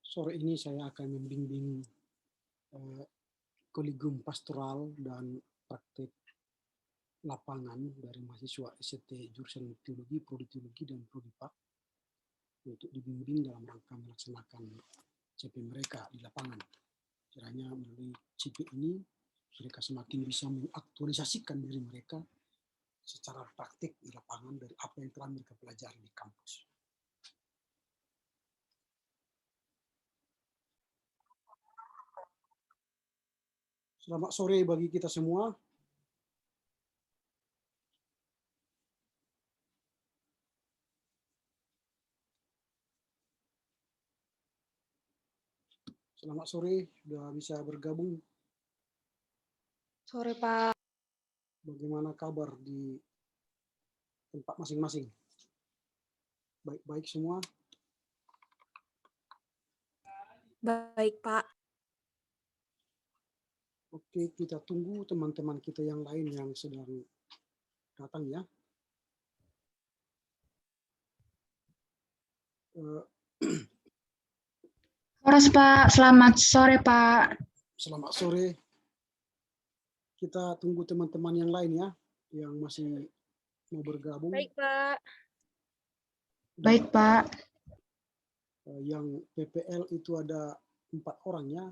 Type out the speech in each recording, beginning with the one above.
Sore ini saya akan membimbing kolegium pastoral dan praktek lapangan dari mahasiswa ST jurusan teologi, prodi teologi, dan prodi pak untuk dibimbing dalam rangka melaksanakan CP mereka di lapangan. Kiranya melalui CP ini mereka semakin bisa mengaktualisasikan diri mereka secara praktik di lapangan dari apa yang telah mereka pelajari di kampus. Selamat sore bagi kita semua. Selamat sore, sudah bisa bergabung. Sore, Pak. Bagaimana kabar di tempat masing-masing? Baik-baik semua? Baik, Pak. Oke, kita tunggu teman-teman kita yang lain yang sedang datang ya. Pak. Selamat sore, Pak. Selamat sore. Kita tunggu teman-teman yang lain ya, yang masih mau bergabung. Baik, Pak. Baik, Pak. Yang PPL itu ada 4 orang ya,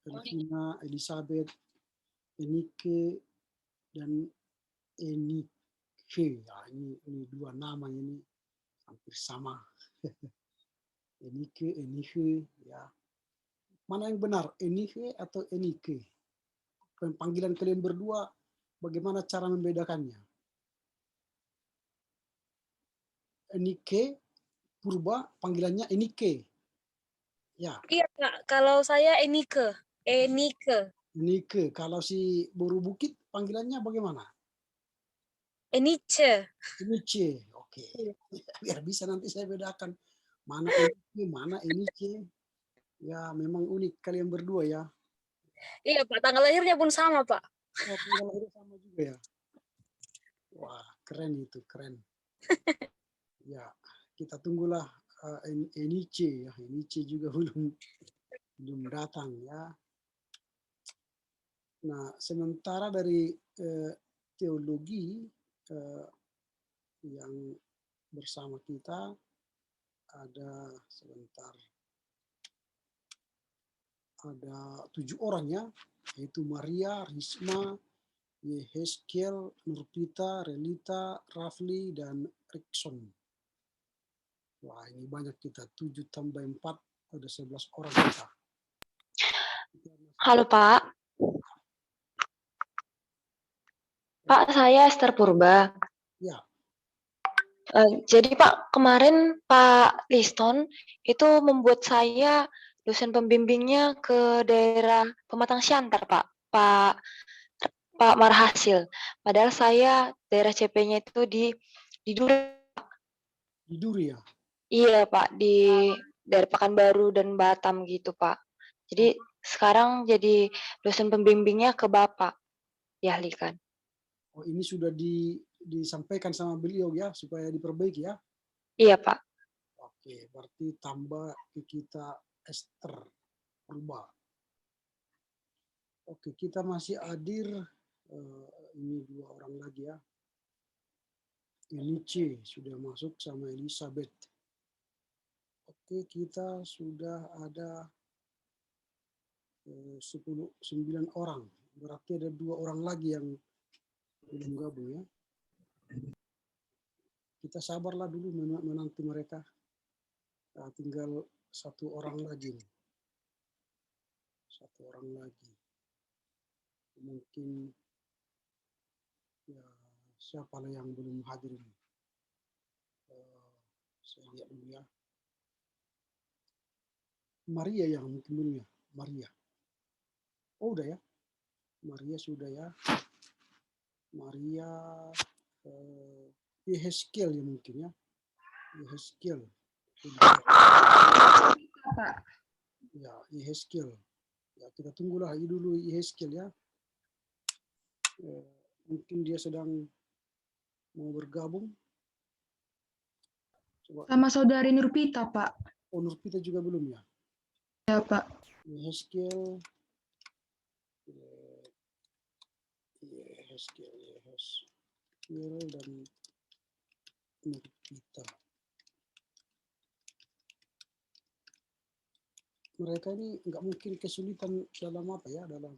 Elvina, Elizabeth, Enike, dan Enike. Ya, ini dua nama ini hampir sama. Enike, ya. Mana yang benar, Enike atau Enike? Panggilan kalian berdua, bagaimana cara membedakannya? Enike, Purba, panggilannya Enike. Ya. Iya, Pak. Kalau saya Enike. Enike. Enike. Kalau si Boru Bukit, panggilannya bagaimana? Enice. Enice. Oke. Biar bisa nanti saya bedakan. Mana Enike, mana Enice. Ya, memang unik kalian berdua ya. Iya, Pak. Tanggal lahirnya pun sama, Pak. Oh, tanggal lahir sama juga ya. Wah, keren itu, keren. Ya, kita tunggulah Enice ya. Enice juga belum datang ya. Nah, sementara dari teologi yang bersama kita ada ada 7 orang ya, yaitu Maria, Risma, Yehezkiel, Nurpita, Relita, Rafli, dan Rikson. Wah, ini banyak kita, 7 tambah 4, ada 11 orang kita. Halo, Pak. Pak, saya Esther Purba. Ya. Jadi Pak, kemarin Pak Liston itu membuat saya dosen pembimbingnya ke daerah Pematang Siantar, Pak. Pak Marhasil. Padahal saya daerah CP-nya itu di Duri. Di Duri ya? Iya, Pak, di daerah Pekanbaru dan Batam gitu, Pak. Jadi sekarang jadi dosen pembimbingnya ke Bapak dialihkan. Oh, ini sudah disampaikan sama beliau ya, supaya diperbaiki ya? Iya, Pak. Oke, berarti tambah ke kita Esther Purba. Oke, kita masih hadir, ini 2 orang lagi ya. Enice sudah masuk sama Elizabeth. Oke, kita sudah ada 9 orang. Berarti ada 2 orang lagi yang belum gabung ya. Kita sabarlah dulu menanti mereka. Nah, tinggal 1 orang lagi. 1 orang lagi. Mungkin ya, siapa lah yang belum hadir ini? Saya lihat dulu ya. Maria yang mungkin belum ya. Maria. Oh, udah ya. Maria sudah ya. Maria Yehezkiel ya mungkin ya. Yehezkiel. Ya, Yehezkiel. Ya, kita tunggulah dulu Yehezkiel ya. Mungkin dia sedang mau bergabung. Coba. Sama saudari Nurpita, Pak. Oh, Nurpita juga belum ya? Ya, Pak. Yehezkiel, dan Nurpita. Mereka ini nggak mungkin kesulitan dalam apa ya, dalam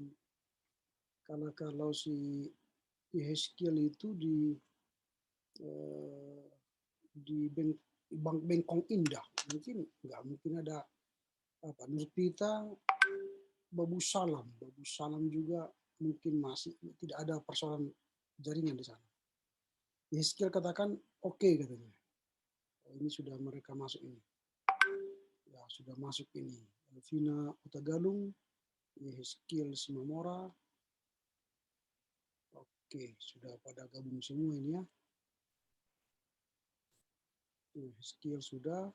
kalau si Yehezkiel itu di Bengkong Indah, mungkin nggak mungkin ada apa. Nurpita Babu Salam juga mungkin masih tidak ada persoalan jaringan di sana. Yehezkiel katakan oke, katanya. Ini sudah mereka masuk ini. Ya, sudah masuk ini. Alvina Utagalung, Yehezkiel Simamora. Oke, sudah pada gabung semua ini ya. Yehezkiel sudah.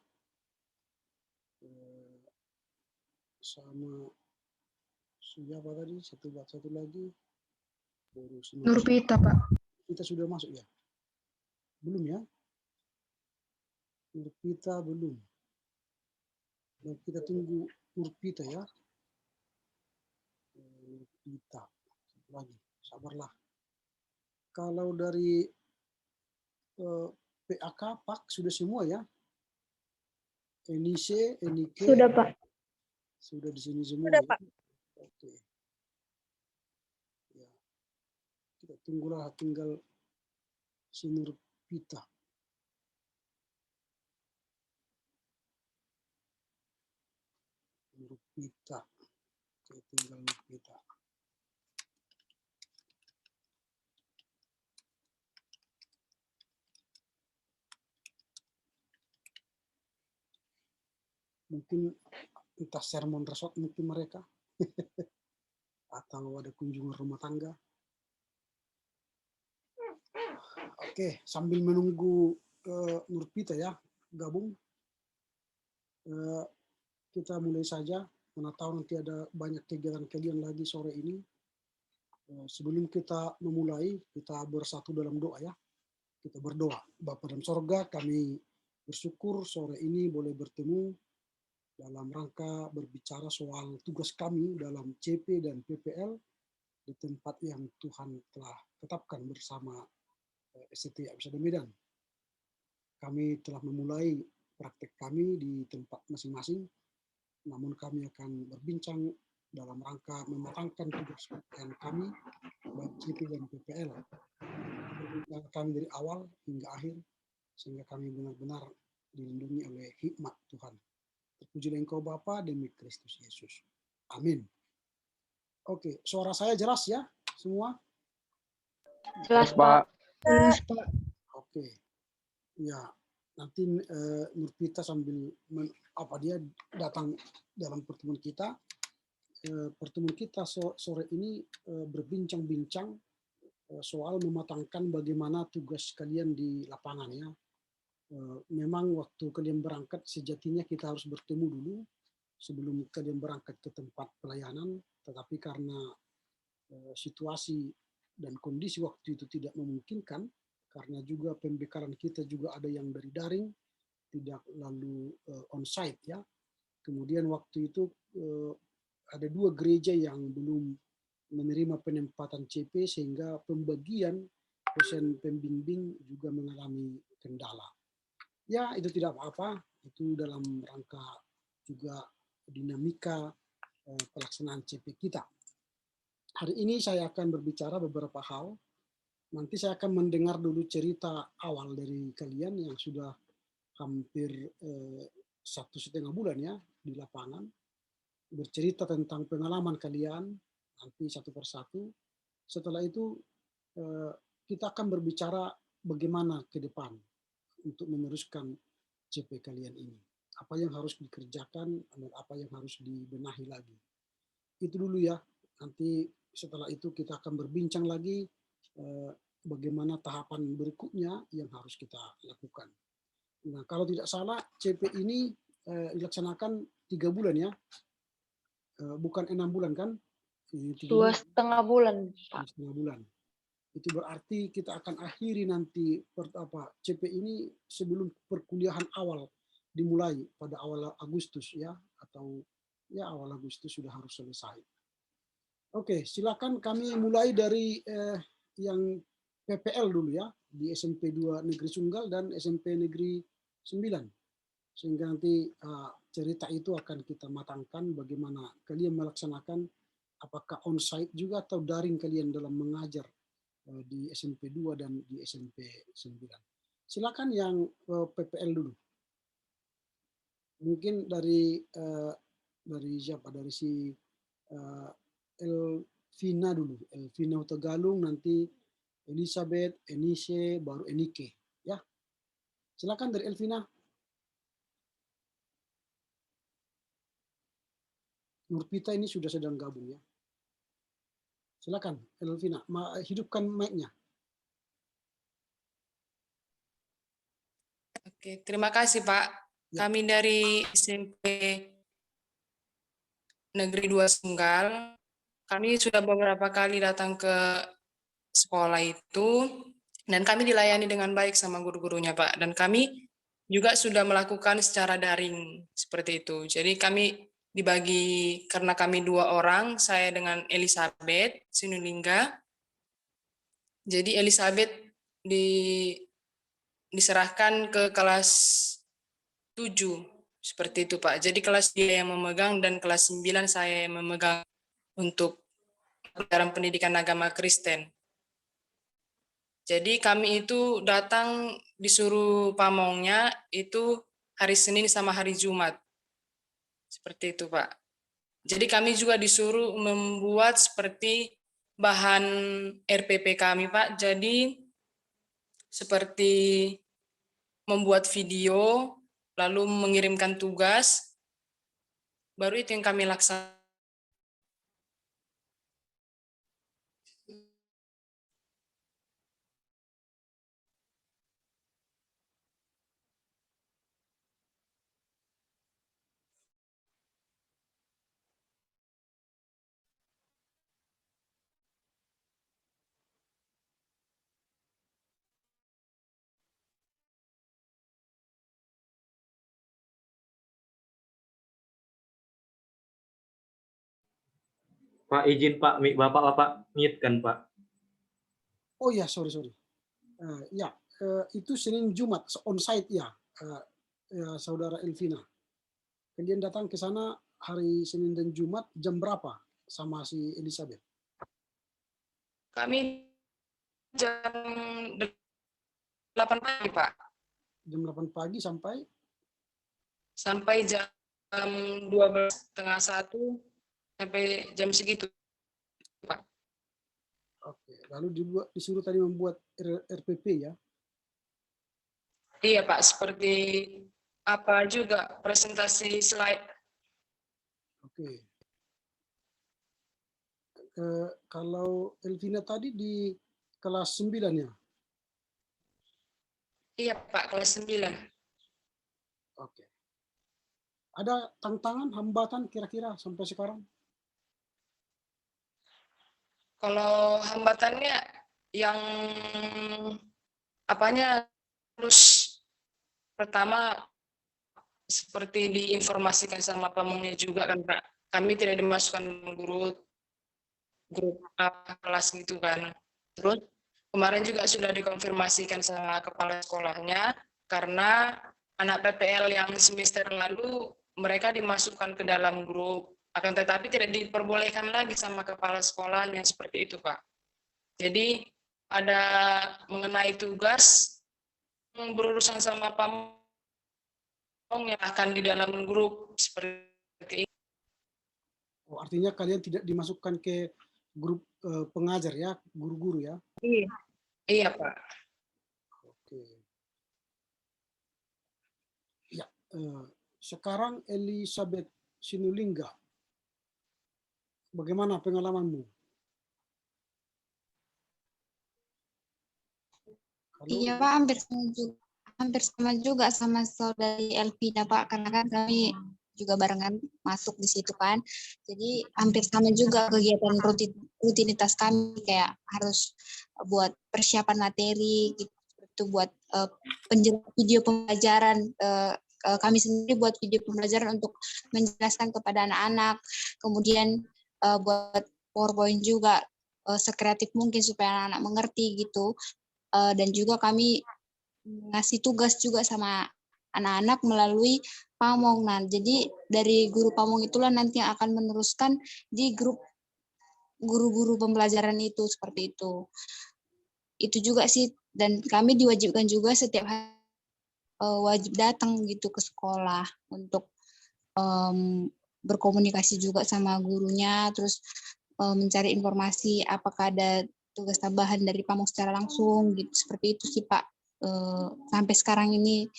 Sama siapa tadi? Satu lagi. Nurpita, Pak. Kita sudah masuk ya? Belum ya? Nurpita belum. Dan kita tunggu Nurpita ya. Nurpita. Lagi, sabarlah. Kalau dari PAK, PAK sudah semua ya? Enike. Sudah, Pak. Sudah di sini semua. Sudah, ya? Pak. Oke. Ya. Kita tunggulah tinggal si Nurpita. Nurpita. Oke, tinggal Nurpita. Mungkin entah sermon resort mungkin mereka. Atau ada kunjungan rumah tangga. Oke, sambil menunggu Nurpita ya gabung, kita mulai saja. Mana tahu nanti ada banyak kegiatan-kegiatan lagi sore ini. Sebelum kita memulai, kita bersatu dalam doa ya. Kita berdoa. Bapa dalam sorga, kami bersyukur sore ini boleh bertemu dalam rangka berbicara soal tugas kami dalam CP dan PPL di tempat yang Tuhan telah tetapkan bersama SCT Abisada Medan. Kami telah memulai praktek kami di tempat masing-masing, namun kami akan berbincang dalam rangka mematangkan tugas kami baik CP dan PPL. Berbincang kami dari awal hingga akhir sehingga kami benar-benar dilindungi oleh hikmat Tuhan. Terpujilah Engkau Bapa demi Kristus Yesus. Amin. Oke, suara saya jelas ya semua? Jelas, Pak. Jelas, Pak. Oke. Ya, nanti Nurpita sambil dia datang dalam pertemuan kita. Pertemuan kita sore ini berbincang-bincang soal mematangkan bagaimana tugas kalian di lapangan ya. Memang waktu kalian berangkat sejatinya kita harus bertemu dulu sebelum kalian berangkat ke tempat pelayanan, tetapi karena situasi dan kondisi waktu itu tidak memungkinkan, karena juga pembekalan kita juga ada yang dari daring, tidak lalu on-site ya. Kemudian waktu itu ada 2 gereja yang belum menerima penempatan CP sehingga pembagian dosen pembimbing juga mengalami kendala. Ya, itu tidak apa-apa, itu dalam rangka juga dinamika pelaksanaan CP kita. Hari ini saya akan berbicara beberapa hal. Nanti saya akan mendengar dulu cerita awal dari kalian yang sudah hampir 1,5 bulan ya di lapangan. Bercerita tentang pengalaman kalian, nanti satu persatu. Setelah itu kita akan berbicara bagaimana ke depan untuk meneruskan CP kalian ini. Apa yang harus dikerjakan dan apa yang harus dibenahi lagi. Itu dulu ya. Nanti setelah itu kita akan berbincang lagi bagaimana tahapan berikutnya yang harus kita lakukan. Nah, kalau tidak salah CP ini dilaksanakan 3 bulan ya. Bukan 6 bulan kan? 2,5 bulan, Pak. 2,5 bulan. Itu berarti kita akan akhiri nanti CP ini sebelum perkuliahan awal dimulai pada awal Agustus ya, atau Ya, awal Agustus sudah harus selesai. Oke, silakan kami mulai dari yang PPL dulu ya, di SMP 2 Negeri Sunggal dan SMP Negeri 9. Sehingga nanti cerita itu akan kita matangkan bagaimana kalian melaksanakan, apakah on-site juga atau daring kalian dalam mengajar di SMP 2 dan di SMP 9. Silakan yang PPL dulu. Mungkin dari siapa? Dari si Elvina dulu. Elvina Tegalung, nanti Elizabeth, Enise, baru Enike. Ya, silakan dari Elvina. Nurpita ini sudah sedang gabung ya. Silakan Elvina, hidupkan mic-nya. Oke, terima kasih Pak. Ya. Kami dari SMP Negeri 2 Sunggal, kami sudah beberapa kali datang ke sekolah itu, dan kami dilayani dengan baik sama guru-gurunya Pak. Dan kami juga sudah melakukan secara daring seperti itu. Jadi kami dibagi, karena kami 2 orang, saya dengan Elizabeth Sinulingga. Jadi Elizabeth diserahkan ke kelas 7, seperti itu Pak. Jadi kelas dia yang memegang dan kelas 9 saya yang memegang untuk pelajaran pendidikan agama Kristen. Jadi kami itu datang disuruh pamongnya itu hari Senin sama hari Jumat. Seperti itu Pak. Jadi kami juga disuruh membuat seperti bahan RPP kami Pak. Jadi seperti membuat video, lalu mengirimkan tugas, baru itu yang kami laksanakan. Pak, izin Pak, mic Bapak mute kan Pak? Oh ya, sorry. Ya, itu Senin Jumat on-site ya, Saudara Elvina. Kalian datang ke sana hari Senin dan Jumat jam berapa sama si Elizabeth? Kami jam 8 pagi Pak. Jam 8 pagi sampai? Sampai jam 12:30 sampai jam segitu Pak. Oke, lalu disuruh tadi membuat RPP ya? Iya Pak, seperti apa juga presentasi slide. Oke. Kalau Elvina tadi di kelas 9 ya? Iya Pak, kelas 9. Oke. Ada tantangan, hambatan kira-kira sampai sekarang? Kalau hambatannya yang apanya terus pertama seperti diinformasikan sama pamongnya juga kan Pak. Kami tidak dimasukkan grup kelas gitu kan. Terus kemarin juga sudah dikonfirmasikan sama kepala sekolahnya karena anak PPL yang semester lalu mereka dimasukkan ke dalam grup, akan tetapi tidak diperbolehkan lagi sama kepala sekolahnya seperti itu Pak. Jadi ada mengenai tugas berurusan sama pamong yang akan di dalam grup seperti itu. Oh, artinya kalian tidak dimasukkan ke grup pengajar ya, guru-guru ya? Iya, iya Pak. Oke. Ya, sekarang Elizabeth Sinulingga, bagaimana pengalamanmu? Iya Pak, hampir sama juga sama saudari Elvina Pak, karena kan kami juga barengan masuk di situ kan. Jadi hampir sama juga kegiatan rutinitas kami, kayak harus buat persiapan materi gitu, buat video pembelajaran kami sendiri buat video pembelajaran untuk menjelaskan kepada anak-anak, kemudian buat PowerPoint juga sekreatif mungkin supaya anak-anak mengerti gitu. Dan juga kami ngasih tugas juga sama anak-anak melalui pamong. Nah, jadi dari guru pamong itulah nanti yang akan meneruskan di grup guru-guru pembelajaran itu, seperti itu. Itu juga sih, dan kami diwajibkan juga setiap hari wajib datang gitu ke sekolah untuk berkomunikasi juga sama gurunya, terus mencari informasi apakah ada tugas tambahan dari pamong secara langsung gitu, seperti itu sih Pak. Sampai sekarang ini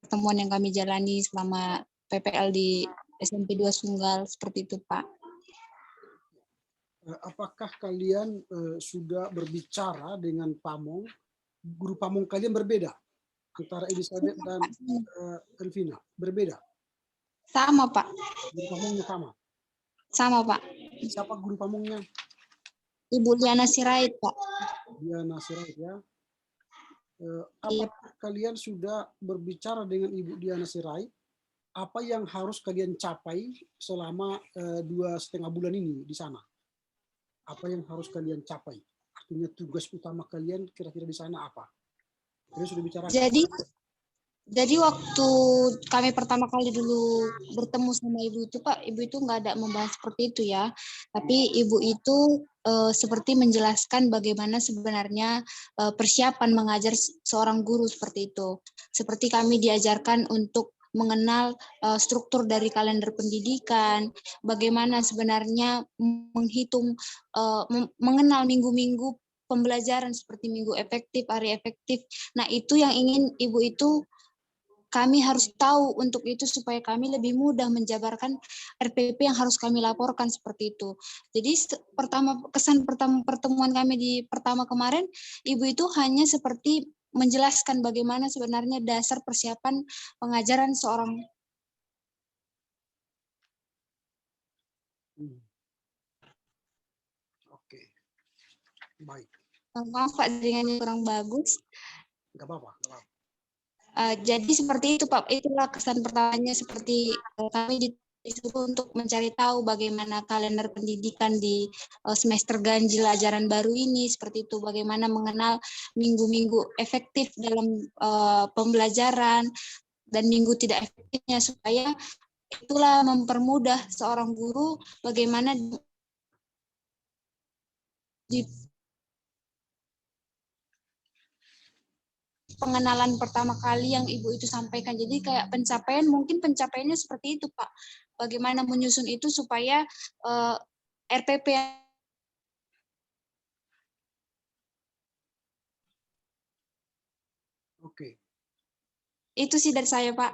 pertemuan yang kami jalani selama PPL di SMP 2 Sunggal, seperti itu Pak. Apakah kalian sudah berbicara dengan pamong? Guru pamong kalian berbeda antara Elizabeth dan Elvina? Berbeda? Sama Pak. Guru pamongnya sama? Sama Pak. Siapa guru pamongnya? Ibu Diana Sirait Pak. Diana Sirait ya. Apakah kalian sudah berbicara dengan Ibu Diana Sirait? Apa yang harus kalian capai selama 2,5 bulan ini di sana? Apa yang harus kalian capai? Artinya tugas utama kalian kira-kira di sana apa? Kalian sudah bicara? Jadi waktu kami pertama kali dulu bertemu sama ibu itu Pak, ibu itu nggak ada membahas seperti itu ya. Tapi ibu itu seperti menjelaskan bagaimana sebenarnya persiapan mengajar seorang guru seperti itu. Seperti kami diajarkan untuk mengenal struktur dari kalender pendidikan, bagaimana sebenarnya menghitung, mengenal minggu-minggu pembelajaran seperti minggu efektif, hari efektif. Nah itu yang ingin ibu itu kami harus tahu untuk itu supaya kami lebih mudah menjabarkan RPP yang harus kami laporkan seperti itu. Jadi kesan pertama pertemuan kami di pertama kemarin, ibu itu hanya seperti menjelaskan bagaimana sebenarnya dasar persiapan pengajaran seorang. Oke, baik. Maaf Pak, jaringannya kurang bagus. Nggak apa-apa. Jadi seperti itu Pak, itulah kesan pertamanya, seperti kami disuruh untuk mencari tahu bagaimana kalender pendidikan di semester ganjil ajaran baru ini, seperti itu, bagaimana mengenal minggu-minggu efektif dalam pembelajaran dan minggu tidak efektifnya, supaya itulah mempermudah seorang guru bagaimana di pengenalan pertama kali yang ibu itu sampaikan. Jadi kayak mungkin pencapaiannya seperti itu Pak. Bagaimana menyusun itu supaya RPP. Oke. Itu sih dari saya Pak.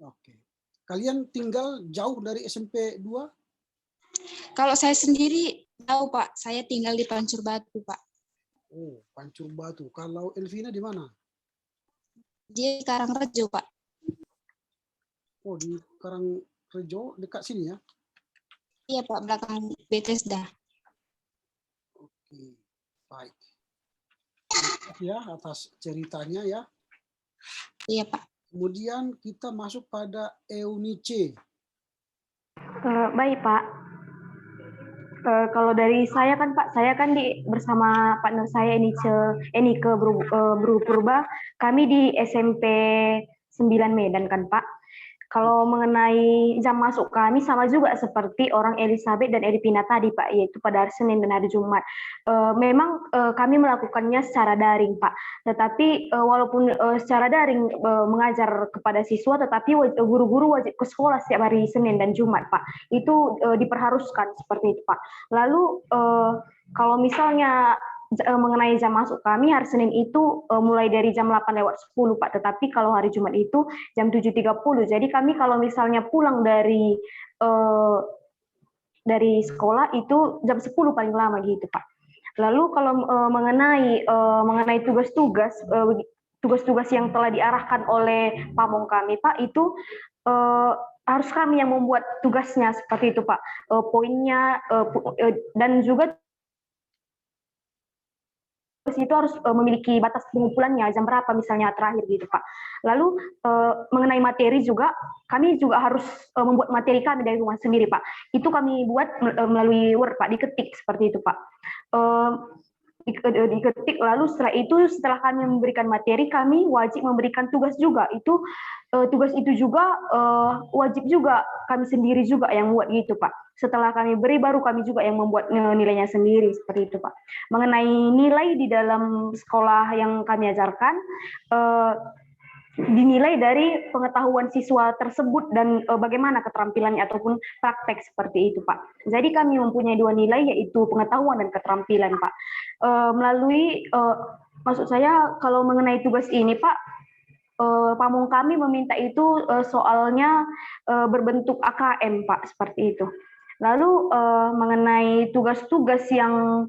Oke. Kalian tinggal jauh dari SMP 2? Kalau saya sendiri jauh Pak, saya tinggal di Pancur Batu Pak. Oh, Pancur Batu. Kalau Elvina di mana? Dia di Karangrejo Pak. Oh, di Karangrejo, dekat sini ya? Iya Pak, belakang Bethesda. Oke, baik. Terima kasih ya atas ceritanya ya. Iya Pak. Kemudian kita masuk pada Eunice. Baik Pak. Kalau dari saya kan Pak, saya kan bersama partner saya Enike Bru Purba, kami di SMP 9 Medan kan Pak. Kalau mengenai jam masuk kami sama juga seperti orang Elizabeth dan Elvina tadi Pak, yaitu pada hari Senin dan hari Jumat. Memang kami melakukannya secara daring Pak, tetapi walaupun secara daring mengajar kepada siswa, tetapi guru-guru wajib ke sekolah setiap hari Senin dan Jumat Pak. Itu diperharuskan seperti itu Pak. Lalu kalau misalnya mengenai jam masuk kami hari Senin itu mulai dari jam 8:10 Pak, tetapi kalau hari Jumat itu jam 7:30. Jadi kami kalau misalnya pulang dari sekolah itu jam 10 paling lama gitu Pak. Lalu kalau mengenai tugas-tugas yang telah diarahkan oleh pamong kami Pak, itu harus kami yang membuat tugasnya seperti itu Pak. Poinnya dan juga tugas itu harus memiliki batas pengumpulannya, jam berapa misalnya terakhir gitu Pak. Lalu mengenai materi juga, kami juga harus membuat materi kami dari rumah sendiri Pak. Itu kami buat melalui Word Pak, diketik seperti itu Pak. Diketik, lalu setelah kami memberikan materi, kami wajib memberikan tugas juga. Tugas itu juga wajib juga kami sendiri juga yang buat gitu Pak. Setelah kami beri, baru kami juga yang membuat nilainya sendiri seperti itu Pak. Mengenai nilai di dalam sekolah yang kami ajarkan, dinilai dari pengetahuan siswa tersebut dan bagaimana keterampilannya ataupun praktek seperti itu Pak. Jadi kami mempunyai 2 nilai, yaitu pengetahuan dan keterampilan Pak. Maksud saya kalau mengenai tugas ini Pak, pamong kami meminta itu soalnya berbentuk AKM Pak, seperti itu. Lalu mengenai tugas-tugas yang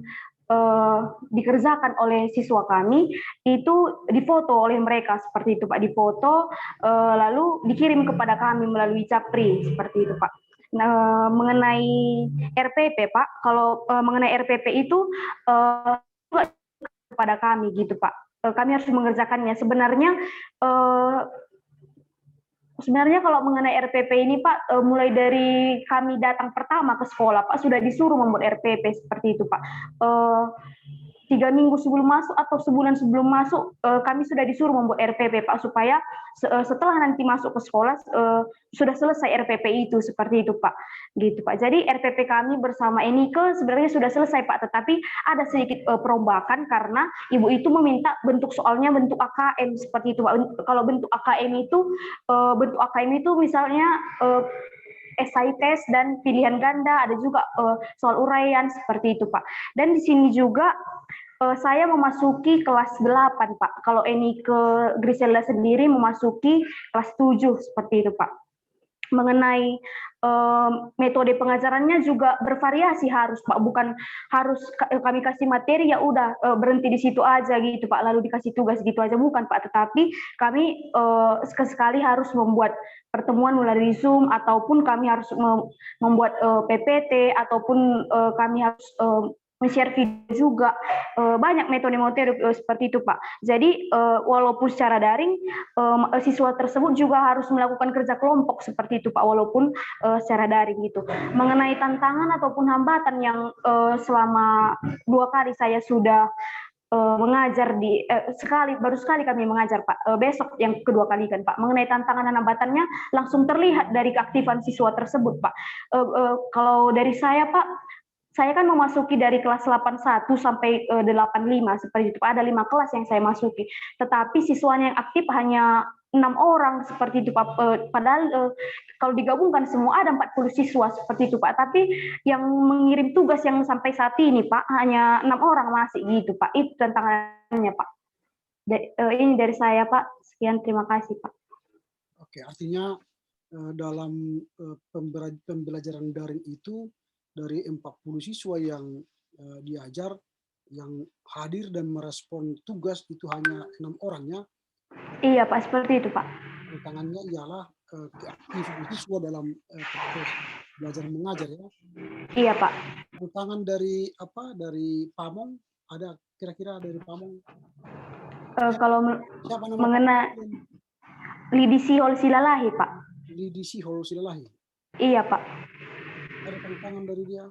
dikerjakan oleh siswa kami itu difoto oleh mereka seperti itu Pak, difoto lalu dikirim kepada kami melalui Capri seperti itu Pak. Nah, mengenai RPP Pak, kalau mengenai RPP itu kepada kami gitu Pak, kami harus mengerjakannya. Sebenarnya kalau mengenai RPP ini Pak, mulai dari kami datang pertama ke sekolah Pak, sudah disuruh membuat RPP seperti itu Pak. 3 minggu sebelum masuk atau sebulan sebelum masuk, kami sudah disuruh membuat RPP Pak, supaya setelah nanti masuk ke sekolah sudah selesai RPP itu seperti itu Pak. Gitu Pak. Jadi RPP kami bersama Enike sebenarnya sudah selesai Pak, tetapi ada sedikit perombakan karena Ibu itu meminta bentuk soalnya bentuk AKM seperti itu Pak. Kalau bentuk AKM itu misalnya esai tes dan pilihan ganda, ada juga soal uraian seperti itu Pak. Dan di sini juga saya memasuki kelas 8 Pak. Kalau Enike Griselda sendiri memasuki kelas 7 seperti itu Pak. Mengenai metode pengajarannya juga bervariasi harus Pak, bukan harus kami kasih materi ya udah berhenti di situ aja gitu Pak, lalu dikasih tugas gitu aja, bukan Pak, tetapi kami sekali harus membuat pertemuan melalui Zoom, ataupun kami harus membuat PPT, ataupun kami harus men-share video juga, banyak metode-metode seperti itu Pak. Jadi walaupun secara daring, siswa tersebut juga harus melakukan kerja kelompok seperti itu Pak, walaupun secara daring gitu. Mengenai tantangan ataupun hambatan yang selama 2 kali saya sudah mengajar baru sekali kami mengajar Pak, besok yang kedua kali kan Pak. Mengenai tantangan dan hambatannya langsung terlihat dari keaktifan siswa tersebut Pak. Kalau dari saya Pak, saya kan memasuki dari kelas 81 sampai 85 seperti itu Pak. Ada 5 kelas yang saya masuki. Tetapi siswanya yang aktif hanya 6 orang seperti itu Pak. Padahal kalau digabungkan semua ada 40 siswa seperti itu Pak. Tapi yang mengirim tugas yang sampai saat ini Pak hanya 6 orang masih gitu Pak. Itu tantangannya Pak. Ini dari saya Pak. Sekian, terima kasih Pak. Oke, artinya dalam pembelajaran daring itu dari 40 siswa yang diajar, yang hadir dan merespon tugas itu hanya 6 orang ya. Iya Pak, seperti itu Pak. Tantangannya ialah keaktifan siswa dalam proses belajar mengajar ya. Iya Pak. Tantangan dari Pamong, ada kira-kira dari Pamong? Kalau mengenai Lidisi Holsilalahi Pak. Lidisi Holsilalahi. Iya Pak. Ada tantangan dari dia?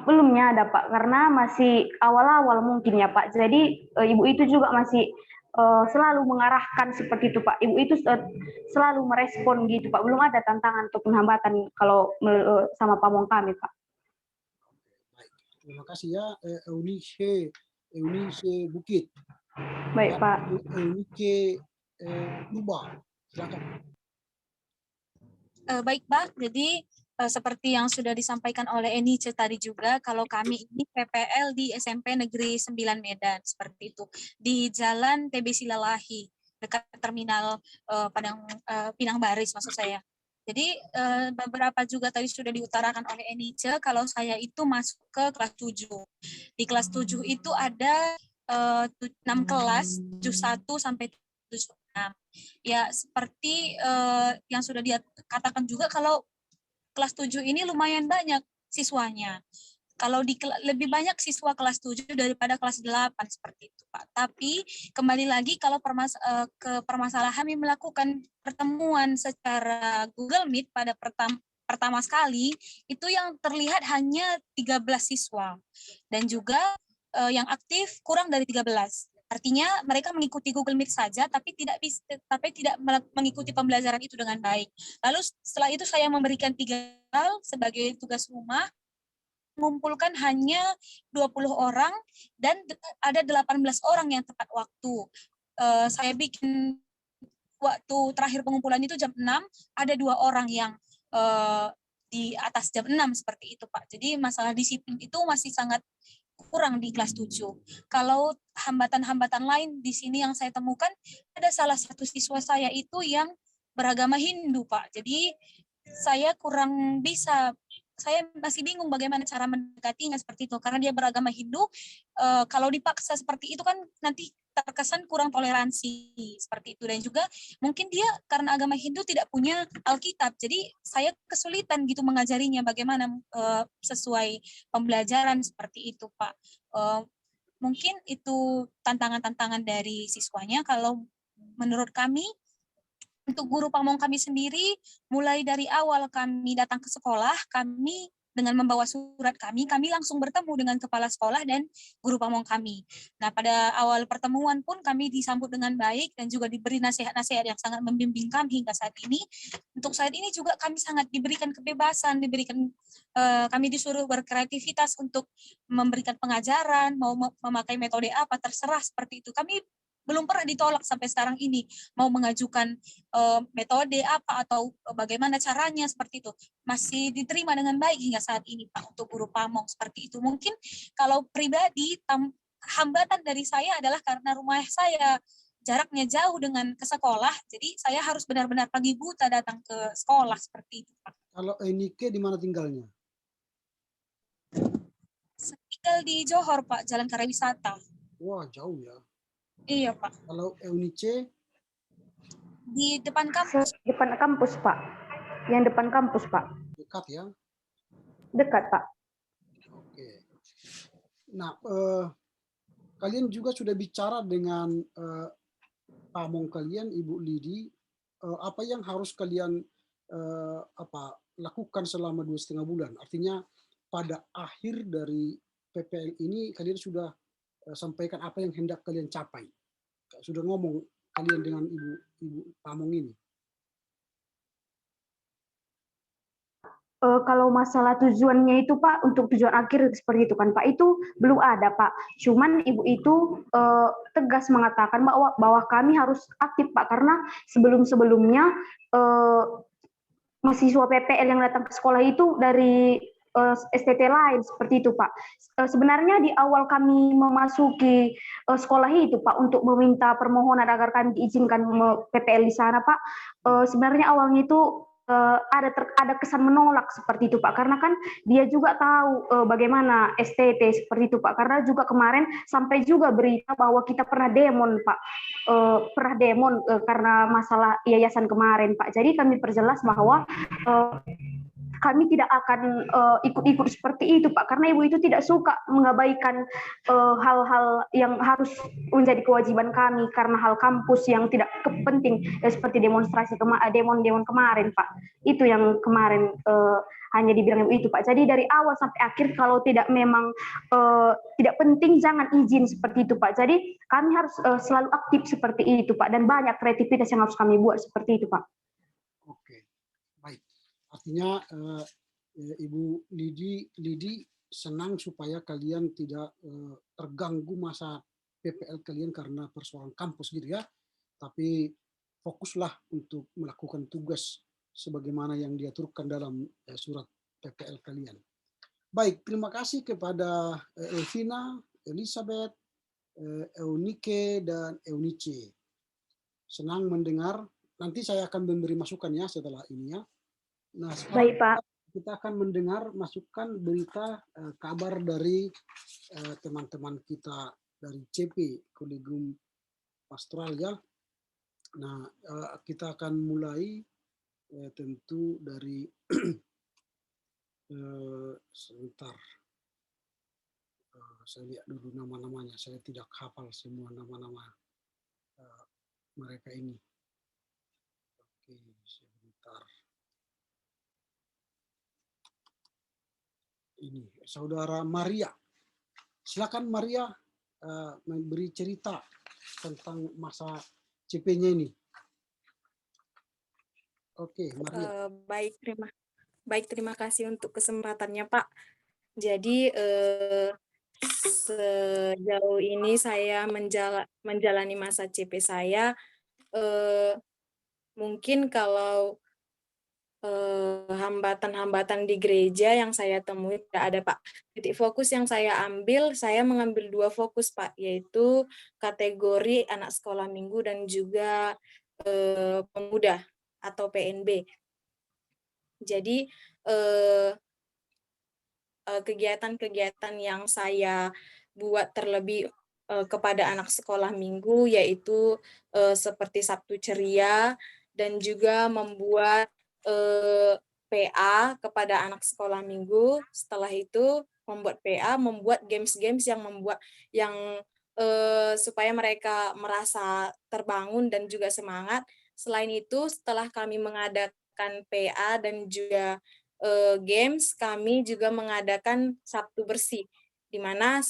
Belumnya ada Pak, karena masih awal-awal mungkin ya Pak. Jadi Ibu itu juga masih selalu mengarahkan seperti itu Pak. Ibu itu selalu merespon gitu Pak. Belum ada tantangan atau hambatan kalau sama pamong kami Pak. Baik, terima kasih ya Eunice Bukit. Baik Pak. Eunice Luba, silakan. Baik Pak, jadi seperti yang sudah disampaikan oleh Enice tadi juga, kalau kami ini PPL di SMP Negeri 9 Medan, seperti itu, di Jalan TB Silalahi, dekat terminal Pinang Baris maksud saya. Jadi beberapa juga tadi sudah diutarakan oleh Enice, kalau saya itu masuk ke kelas 7. Di kelas 7 itu ada 6 kelas, 71 sampai 76. Ya, seperti yang sudah dikatakan juga, kalau kelas 7 ini lumayan banyak siswanya. kalau lebih banyak siswa kelas 7 daripada kelas 8 seperti itu, Pak. Tapi kembali lagi kalau ke permasalahan kami melakukan pertemuan secara Google Meet pada pertama sekali, itu yang terlihat hanya 13 siswa. Dan juga yang aktif kurang dari 13. Artinya mereka mengikuti Google Meet saja, tapi tidak mengikuti pembelajaran itu dengan baik. Lalu setelah itu saya memberikan 3 hal sebagai tugas rumah, mengumpulkan hanya 20 orang dan ada 18 orang yang tepat waktu. Saya bikin waktu terakhir pengumpulan itu jam 6, ada 2 orang yang di atas jam 6 seperti itu, Pak. Jadi masalah disiplin itu masih sangat kurang di kelas 7. Kalau hambatan-hambatan lain di sini yang saya temukan, ada salah satu siswa saya itu yang beragama Hindu, Pak. Jadi saya saya masih bingung bagaimana cara mendekatinya seperti itu, karena dia beragama Hindu. Kalau dipaksa seperti itu kan nanti terkesan kurang toleransi seperti itu, dan juga mungkin dia karena agama Hindu tidak punya Alkitab, jadi saya kesulitan gitu mengajarinya bagaimana sesuai pembelajaran seperti itu, Pak. Mungkin itu tantangan-tantangan dari siswanya. Kalau menurut kami, untuk guru pamong kami sendiri, mulai dari awal kami datang ke sekolah, kami dengan membawa surat kami langsung bertemu dengan kepala sekolah dan guru pamong kami. Nah, pada awal pertemuan pun kami disambut dengan baik dan juga diberi nasihat-nasihat yang sangat membimbing kami hingga saat ini. Untuk saat ini juga kami sangat diberikan kebebasan, kami disuruh berkreativitas untuk memberikan pengajaran, mau memakai metode apa, terserah seperti itu. Kami belum pernah ditolak sampai sekarang ini, mau mengajukan metode apa atau bagaimana caranya seperti itu, masih diterima dengan baik hingga saat ini, Pak, untuk guru pamong seperti itu. Mungkin kalau pribadi hambatan dari saya adalah karena rumah saya jaraknya jauh dengan ke sekolah, jadi saya harus benar-benar pagi buta datang ke sekolah seperti itu, Pak. Kalau Enike di mana tinggalnya? Tinggal di Johor, Pak, Jalan Karyawisata. Wah, jauh ya. Iya, Pak. Kalau Eunice? Di depan kampus. Depan kampus, Pak. Yang depan kampus, Pak. Dekat ya? Dekat, Pak. Oke. Nah, kalian juga sudah bicara dengan pamong kalian, Ibu Lidi, apa yang harus kalian lakukan selama 2,5 bulan? Artinya pada akhir dari PPL ini kalian sudah sampaikan apa yang hendak kalian capai. Sudah ngomong kalian dengan ibu pamong ini. Kalau masalah tujuannya itu, Pak, untuk tujuan akhir seperti itu kan, Pak, itu belum ada, Pak. Cuman Ibu itu tegas mengatakan bahwa kami harus aktif, Pak, karena sebelum-sebelumnya mahasiswa PPL yang datang ke sekolah itu dari STT lain seperti itu, Pak. Sebenarnya di awal kami memasuki sekolah itu, Pak, untuk meminta permohonan agar kami diizinkan PPL di sana, Pak. Sebenarnya awalnya itu ada kesan menolak seperti itu, Pak, karena kan dia juga tahu bagaimana STT seperti itu, Pak, karena juga kemarin sampai juga berita bahwa kita pernah demon, Pak, karena masalah yayasan kemarin, Pak. Jadi kami perjelas bahwa kami tidak akan ikut-ikut seperti itu, Pak, karena Ibu itu tidak suka mengabaikan hal-hal yang harus menjadi kewajiban kami karena hal kampus yang tidak penting, seperti demonstrasi demon kemarin, Pak. Itu yang kemarin hanya dibilang itu, Pak. Jadi dari awal sampai akhir kalau memang tidak penting jangan izin seperti itu, Pak. Jadi kami harus selalu aktif seperti itu, Pak, dan banyak kreativitas yang harus kami buat seperti itu, Pak. Oke, baik. Artinya Ibu Lidi senang supaya kalian tidak terganggu masa PPL kalian karena persoalan kampus gitu ya, tapi fokuslah untuk melakukan tugas sebagaimana yang diaturkan dalam surat PPL kalian. Baik, terima kasih kepada Elvina, Elizabeth, Eunike, dan Eunice. Senang mendengar. Nanti saya akan memberi masukan ya setelah ini ya. Nah, baik, Pak. Kita akan mendengar masukan berita kabar dari teman-teman kita dari CP, Kolegium Pastoral ya. Nah, kita akan mulai tentu dari sebentar. Saya lihat dulu nama-namanya. Saya tidak hafal semua nama-nama mereka ini. Oke, sebentar. Ini saudara Maria. Silakan Maria memberi cerita tentang masa CP-nya ini. Oke, Maria. Baik, terima kasih untuk kesempatannya, Pak. Jadi sejauh ini saya menjalani masa CP saya, mungkin kalau hambatan-hambatan di gereja yang saya temui tidak ada, Pak. Titik fokus yang saya mengambil 2 fokus, Pak, yaitu kategori anak sekolah minggu dan juga pemuda atau PNB. Jadi kegiatan-kegiatan yang saya buat terlebih kepada anak sekolah minggu yaitu seperti Sabtu Ceria dan juga membuat PA kepada anak sekolah minggu. Setelah itu membuat PA, membuat games-games yang supaya mereka merasa terbangun dan juga semangat. Selain itu, setelah kami mengadakan PA dan juga games, kami juga mengadakan Sabtu Bersih, di mana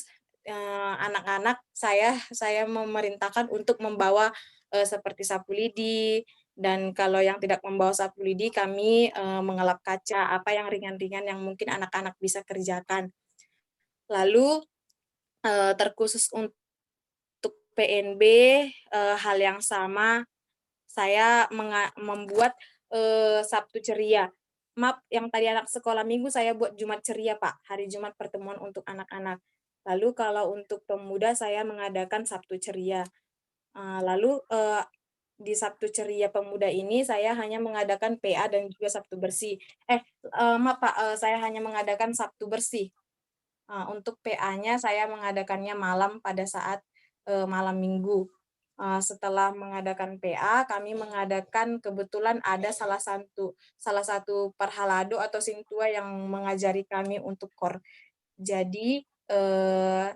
anak-anak saya memerintahkan untuk membawa seperti sapu lidi, dan kalau yang tidak membawa sapu lidi, kami mengelap kaca, apa yang ringan-ringan yang mungkin anak-anak bisa kerjakan. Lalu terkhusus untuk PNB, hal yang sama, saya membuat Sabtu Ceria. Maaf, yang tadi anak sekolah minggu saya buat Jumat Ceria, Pak. Hari Jumat pertemuan untuk anak-anak. Lalu kalau untuk pemuda saya mengadakan Sabtu Ceria. Lalu di Sabtu Ceria pemuda ini saya hanya mengadakan PA dan juga Sabtu Bersih. Maaf Pak, saya hanya mengadakan Sabtu Bersih. Untuk PA-nya saya mengadakannya malam pada saat malam minggu. Setelah mengadakan PA, kami mengadakan, kebetulan ada salah satu parhalado atau sintua yang mengajari kami untuk KOR. Jadi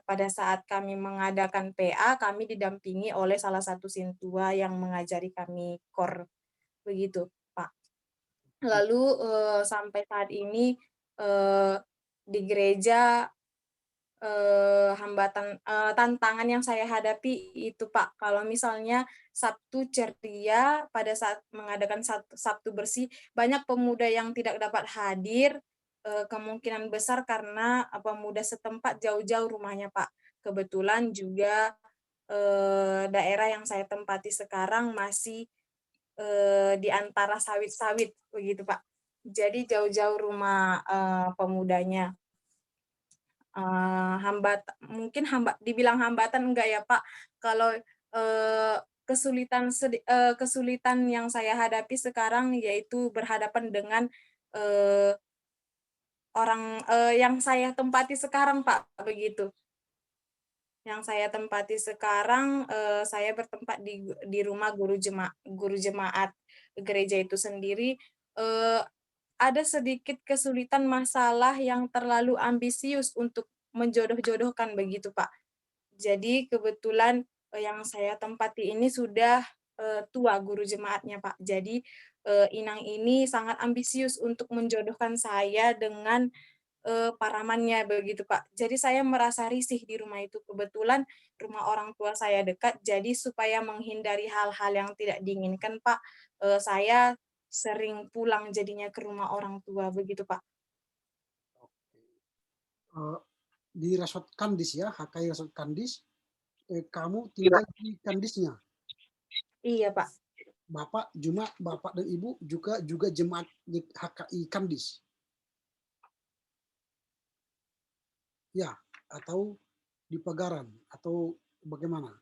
pada saat kami mengadakan PA, kami didampingi oleh salah satu sintua yang mengajari kami KOR. Begitu, Pak. Lalu sampai saat ini di gereja tantangan yang saya hadapi itu, Pak, kalau misalnya Sabtu Ceria pada saat mengadakan Sabtu Bersih, banyak pemuda yang tidak dapat hadir, kemungkinan besar karena pemuda setempat jauh-jauh rumahnya, Pak. Kebetulan juga daerah yang saya tempati sekarang masih di antara sawit-sawit, begitu, Pak. Jadi jauh-jauh rumah pemudanya. Dibilang hambatan enggak ya, Pak, kalau kesulitan yang saya hadapi sekarang yaitu berhadapan dengan orang yang saya tempati sekarang, Pak, begitu. Yang saya tempati sekarang, saya bertempat di rumah guru jemaat gereja itu sendiri. Ada sedikit kesulitan masalah yang terlalu ambisius untuk menjodoh-jodohkan, begitu, Pak. Jadi kebetulan yang saya tempati ini sudah tua guru jemaatnya, Pak. Jadi inang ini sangat ambisius untuk menjodohkan saya dengan paramannya, begitu, Pak. Jadi saya merasa risih di rumah itu. Kebetulan rumah orang tua saya dekat, jadi supaya menghindari hal-hal yang tidak diinginkan, Pak, saya sering pulang jadinya ke rumah orang tua, begitu, Pak. Di Resort Kandis ya, HKI Resort Kandis, kamu tinggal di Kandisnya? Iya, Pak. Bapak dan Ibu juga jemaat di HKI Kandis? Ya, atau di Pagaran, atau bagaimana?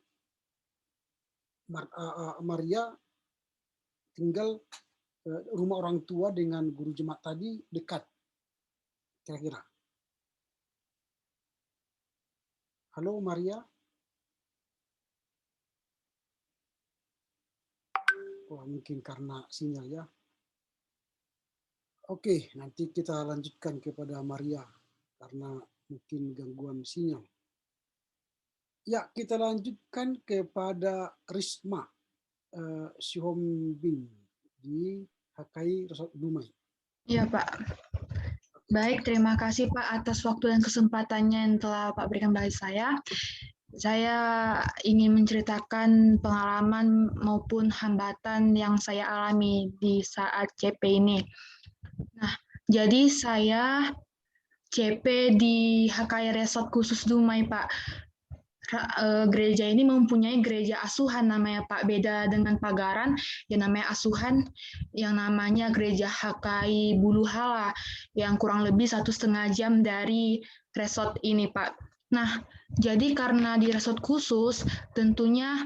Maria tinggal rumah orang tua dengan guru jemaat tadi dekat, kira-kira. Halo Maria. Oh, mungkin karena sinyal ya. Oke, nanti kita lanjutkan kepada Maria karena mungkin gangguan sinyal. Ya, kita lanjutkan kepada Risma Sihombing di HKI Resort Dumai. Iya, Pak. Baik, terima kasih Pak atas waktu dan kesempatannya yang telah Pak berikan bagi saya. Saya ingin menceritakan pengalaman maupun hambatan yang saya alami di saat CP ini. Nah, jadi saya CP di HKI Resort khusus Dumai, Pak. Gereja ini mempunyai gereja asuhan namanya Pak, beda dengan Pagaran yang namanya asuhan, yang namanya gereja HKI Buluhala yang kurang lebih 1,5 jam dari resort ini Pak. Nah, jadi karena di resort khusus tentunya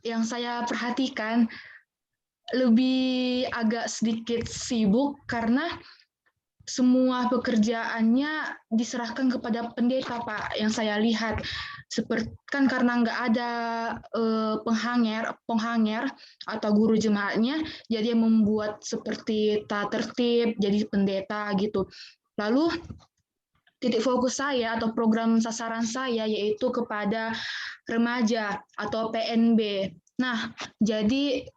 yang saya perhatikan lebih agak sedikit sibuk karena semua pekerjaannya diserahkan kepada pendeta Pak yang saya lihat. Seperti kan karena nggak ada penghanger atau guru jemaatnya, jadi yang membuat seperti tata tertib jadi pendeta gitu. Lalu titik fokus saya atau program sasaran saya yaitu kepada remaja atau PNB. Nah, jadi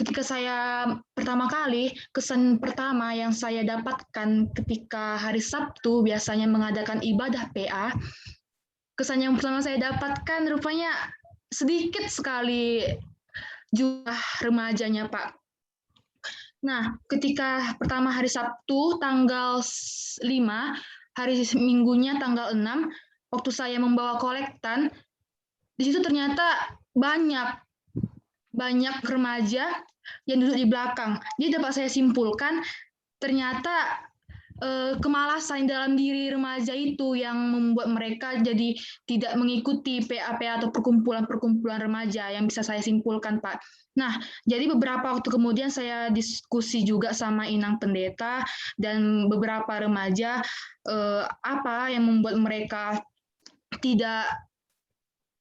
ketika saya pertama kali, kesan pertama yang saya dapatkan ketika hari Sabtu biasanya mengadakan ibadah PA, kesan yang pertama saya dapatkan rupanya sedikit sekali jumlah remajanya, Pak. Nah, ketika pertama hari Sabtu tanggal 5, hari Minggunya tanggal 6, waktu saya membawa kolektan, di situ ternyata banyak remaja yang duduk di belakang. Jadi dapat saya simpulkan, ternyata kemalasan dalam diri remaja itu yang membuat mereka jadi tidak mengikuti PA-PA atau perkumpulan-perkumpulan remaja yang bisa saya simpulkan, Pak. Nah, jadi beberapa waktu kemudian saya diskusi juga sama inang pendeta dan beberapa remaja apa yang membuat mereka tidak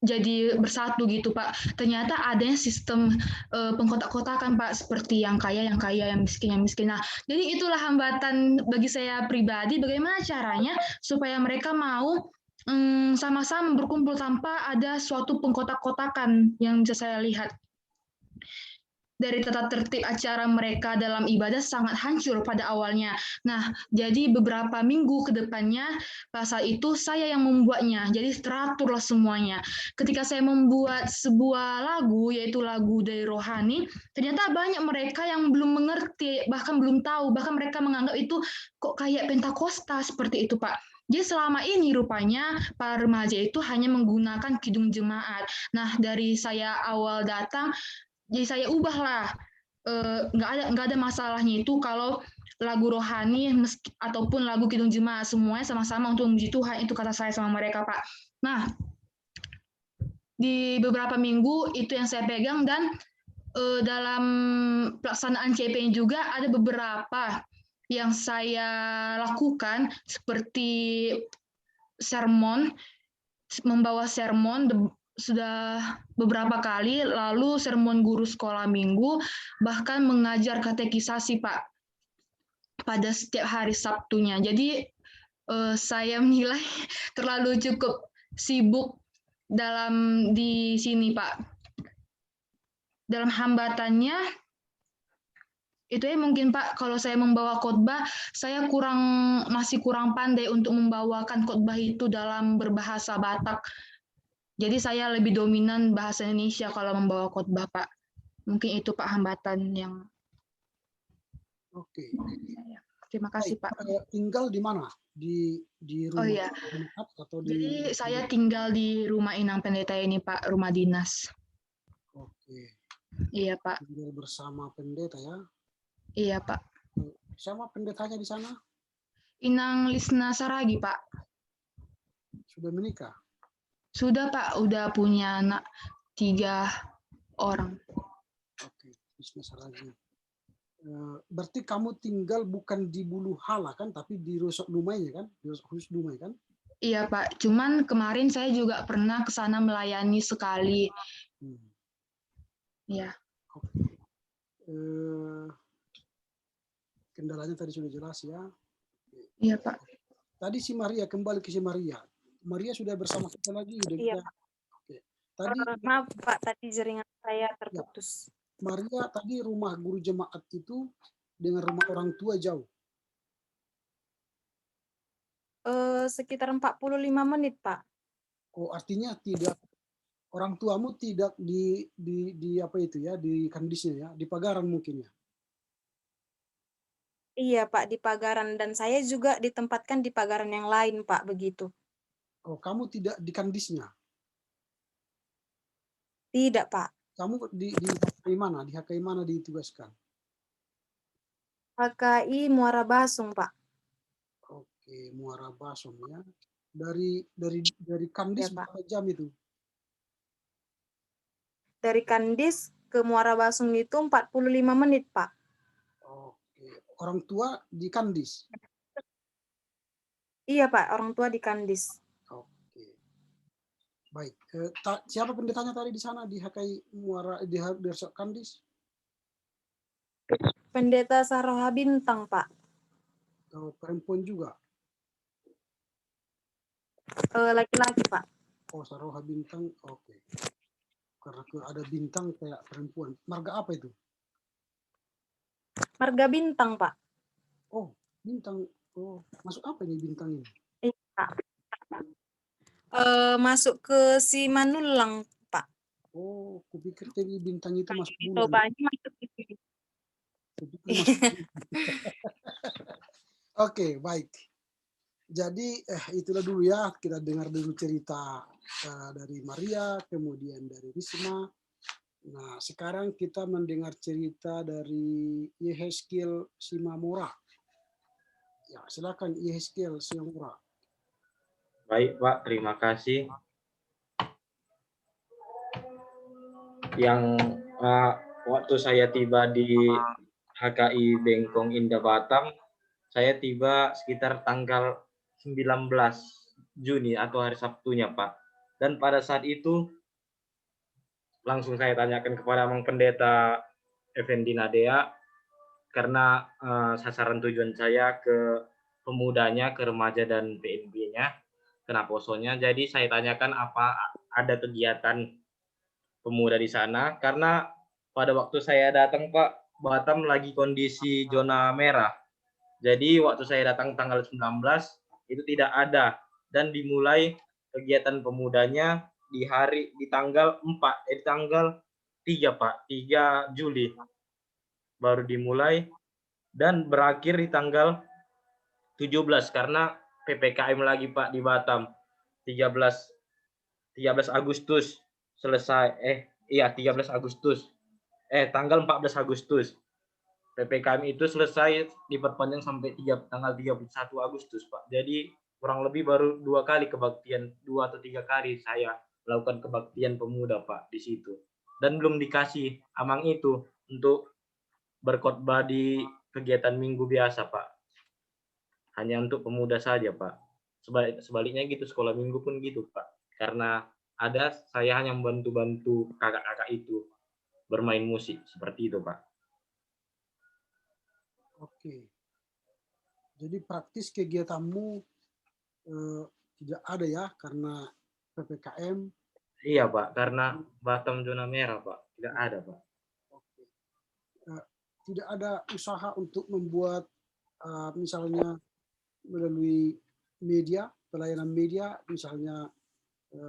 jadi bersatu gitu Pak. Ternyata adanya sistem pengkotak-kotakan Pak, seperti yang kaya, yang miskin, yang miskin. Nah, jadi itulah hambatan bagi saya pribadi, bagaimana caranya supaya mereka mau sama-sama berkumpul tanpa ada suatu pengkotak-kotakan yang bisa saya lihat. Dari tata tertib acara mereka dalam ibadah sangat hancur pada awalnya. Nah, jadi beberapa minggu ke depannya, pasal itu saya yang membuatnya. Jadi teraturlah semuanya. Ketika saya membuat sebuah lagu, yaitu lagu dari rohani, ternyata banyak mereka yang belum mengerti, bahkan belum tahu, bahkan mereka menganggap itu kok kayak Pentakosta seperti itu, Pak. Jadi selama ini rupanya para remaja itu hanya menggunakan kidung jemaat. Nah, dari saya awal datang, jadi saya ubahlah, nggak ada masalahnya itu kalau lagu rohani ataupun lagu kidung jemaat semuanya sama-sama untuk memuji Tuhan, itu kata saya sama mereka Pak. Nah, di beberapa minggu itu yang saya pegang dan dalam pelaksanaan CP juga ada beberapa yang saya lakukan seperti sermon, membawa sermon sudah beberapa kali, lalu sermon guru sekolah minggu, bahkan mengajar katekisasi Pak pada setiap hari Sabtunya. Jadi saya menilai terlalu cukup sibuk di sini Pak. Dalam hambatannya itu mungkin Pak, kalau saya membawa khotbah, saya masih kurang pandai untuk membawakan khotbah itu dalam berbahasa Batak. Jadi saya lebih dominan bahasa Indonesia kalau membawa khotbah, Pak. Mungkin itu Pak hambatan yang. Oke. Terima kasih Pak. Tinggal di mana? Di rumah? Oh iya. Atau Jadi saya tinggal di rumah inang pendeta ini Pak, rumah dinas. Oke. Iya Pak. Tinggal bersama pendeta ya? Iya Pak. Siapa pendetanya di sana? Inang Lisna Saragi Pak. Sudah menikah? Sudah Pak, udah punya anak 3 orang. Oke, Lisna Saragi. Berarti kamu tinggal bukan di Buluhala kan, tapi di Resort Dumai kan? Di Resort khusus Dumai kan? Iya Pak, cuman kemarin saya juga pernah ke sana melayani sekali. Iya. Oke. Kendalanya tadi sudah jelas ya. Iya Pak. Tadi si Maria, kembali ke si Maria. Maria sudah bersama kita lagi. Iya Pak. Tadi Maaf Pak, tadi jaringan saya terputus. Maria, tadi rumah guru jemaat itu dengan rumah orang tua jauh. Sekitar 45 menit Pak. Oh, artinya tidak, orang tuamu tidak di apa itu ya, di kandisnya ya, di Pagaran mungkin ya. Iya Pak, di Pagaran, dan saya juga ditempatkan di Pagaran yang lain Pak, begitu. Oh, kamu tidak di kandisnya. Tidak Pak. Kamu di HKI mana? Di HKI mana ditugaskan? HKI Muara Basung Pak. Oke, Muara Basung ya. Dari Kandis Ya, Pak. berapa jam itu? Dari Kandis ke Muara Basung itu 45 menit Pak. Oke, orang tua di Kandis. Iya Pak, orang tua di Kandis. Oke, baik. Siapa pendetanya tadi di sana di HKI Muara di Kandis? Pendeta Saroha Bintang Pak. Oh, perempuan juga. Laki-laki Pak. Oh, Saroha Bintang. Oke. Karena ada bintang kayak perempuan. Marga apa itu? Marga Bintang Pak. Oh, bintang. Oh, masuk apa ini bintang ini? Iya. Masuk ke Simanulang Pak. Oh, kupikir tadi bintang itu masuk bulan. Tobanya masuk ke sini. Oke, baik. Jadi itulah dulu ya, kita dengar dulu cerita dari Maria, kemudian dari Risma. Nah, sekarang kita mendengar cerita dari Yehezkiel Simamora. Ya, silakan Yehezkiel Simamora. Baik Pak, terima kasih. Yang waktu saya tiba di HKI Bengkong Indah Batam, saya tiba sekitar tanggal 19 Juni atau hari Sabtunya Pak. Dan pada saat itu langsung saya tanyakan kepada Mang Pendeta Effendi Nadea, karena sasaran tujuan saya ke pemudanya, ke remaja dan PNB-nya, ke Naposonya. Jadi saya tanyakan apa ada kegiatan pemuda di sana, karena pada waktu saya datang Pak, Batam lagi kondisi zona merah. Jadi waktu saya datang tanggal 19 itu tidak ada, dan dimulai kegiatan pemudanya di tanggal 3 Pak, 3 Juli baru dimulai dan berakhir di tanggal 17 karena PPKM lagi Pak di Batam. 13 Agustus selesai. 13 Agustus. Tanggal 14 Agustus. PPKM itu selesai diperpanjang sampai tanggal 31 Agustus, Pak. Jadi kurang lebih baru 2 kali kebaktian, 2 atau 3 kali saya melakukan kebaktian pemuda, Pak, di situ. Dan belum dikasih amang itu untuk berkhotbah di kegiatan minggu biasa, Pak. Hanya untuk pemuda saja, Pak. Sebaliknya gitu, sekolah minggu pun gitu, Pak. Karena saya hanya membantu-bantu kakak-kakak itu bermain musik, seperti itu, Pak. Oke. Jadi praktis kegiatanmu tidak ada ya karena PPKM. Iya Pak, karena Batam zona merah Pak, tidak ada Pak. Oke. Tidak ada usaha untuk membuat misalnya melalui media, pelayanan media, misalnya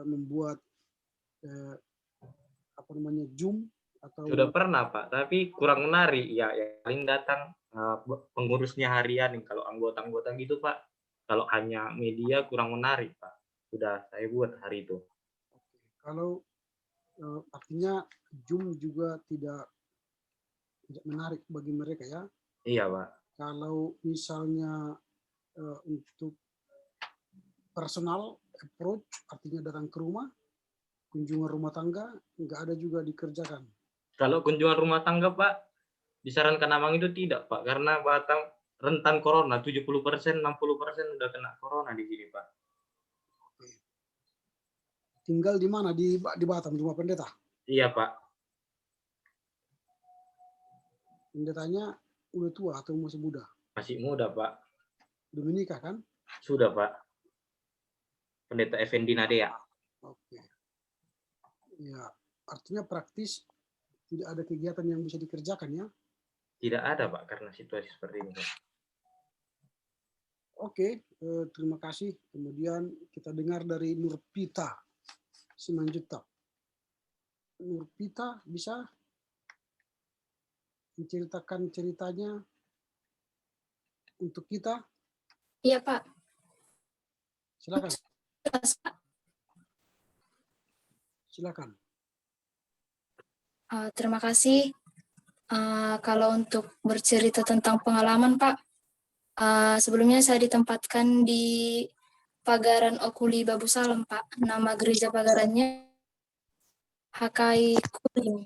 membuat Zoom atau sudah pernah Pak, tapi kurang menarik ya. Yang paling datang pengurusnya harian, kalau anggota-anggota gitu Pak. Kalau hanya media kurang menarik Pak. Sudah saya buat hari itu. Oke. Kalau artinya Zoom juga tidak menarik bagi mereka ya. Iya Pak. Kalau misalnya untuk personal approach, artinya datang ke rumah, kunjungan rumah tangga, nggak ada juga dikerjakan. Kalau kunjungan rumah tangga Pak, disarankan Amang itu tidak Pak, karena Batam rentan corona, 70%, 60% udah kena corona di sini Pak. Oke. Tinggal di mana? Di Batam, rumah pendeta? Iya Pak. Pendetanya udah tua atau masih muda? Masih muda Pak. Udah menikah kan? Sudah Pak. Pendeta Effendi Nadea. Oke. Ya, artinya praktis tidak ada kegiatan yang bisa dikerjakan ya. Tidak ada Pak karena situasi seperti ini Pak. Oke, terima kasih. Kemudian kita dengar dari Nurpita Simanjuntak. Nurpita bisa menceritakan ceritanya untuk kita? Iya, Pak. Silakan. Jelas, Pak. Silakan. Terima kasih. Kalau untuk bercerita tentang pengalaman, Pak, sebelumnya saya ditempatkan di Pagaran Okuli Babu Salam, Pak. Nama gereja pagarannya HKI Kulim,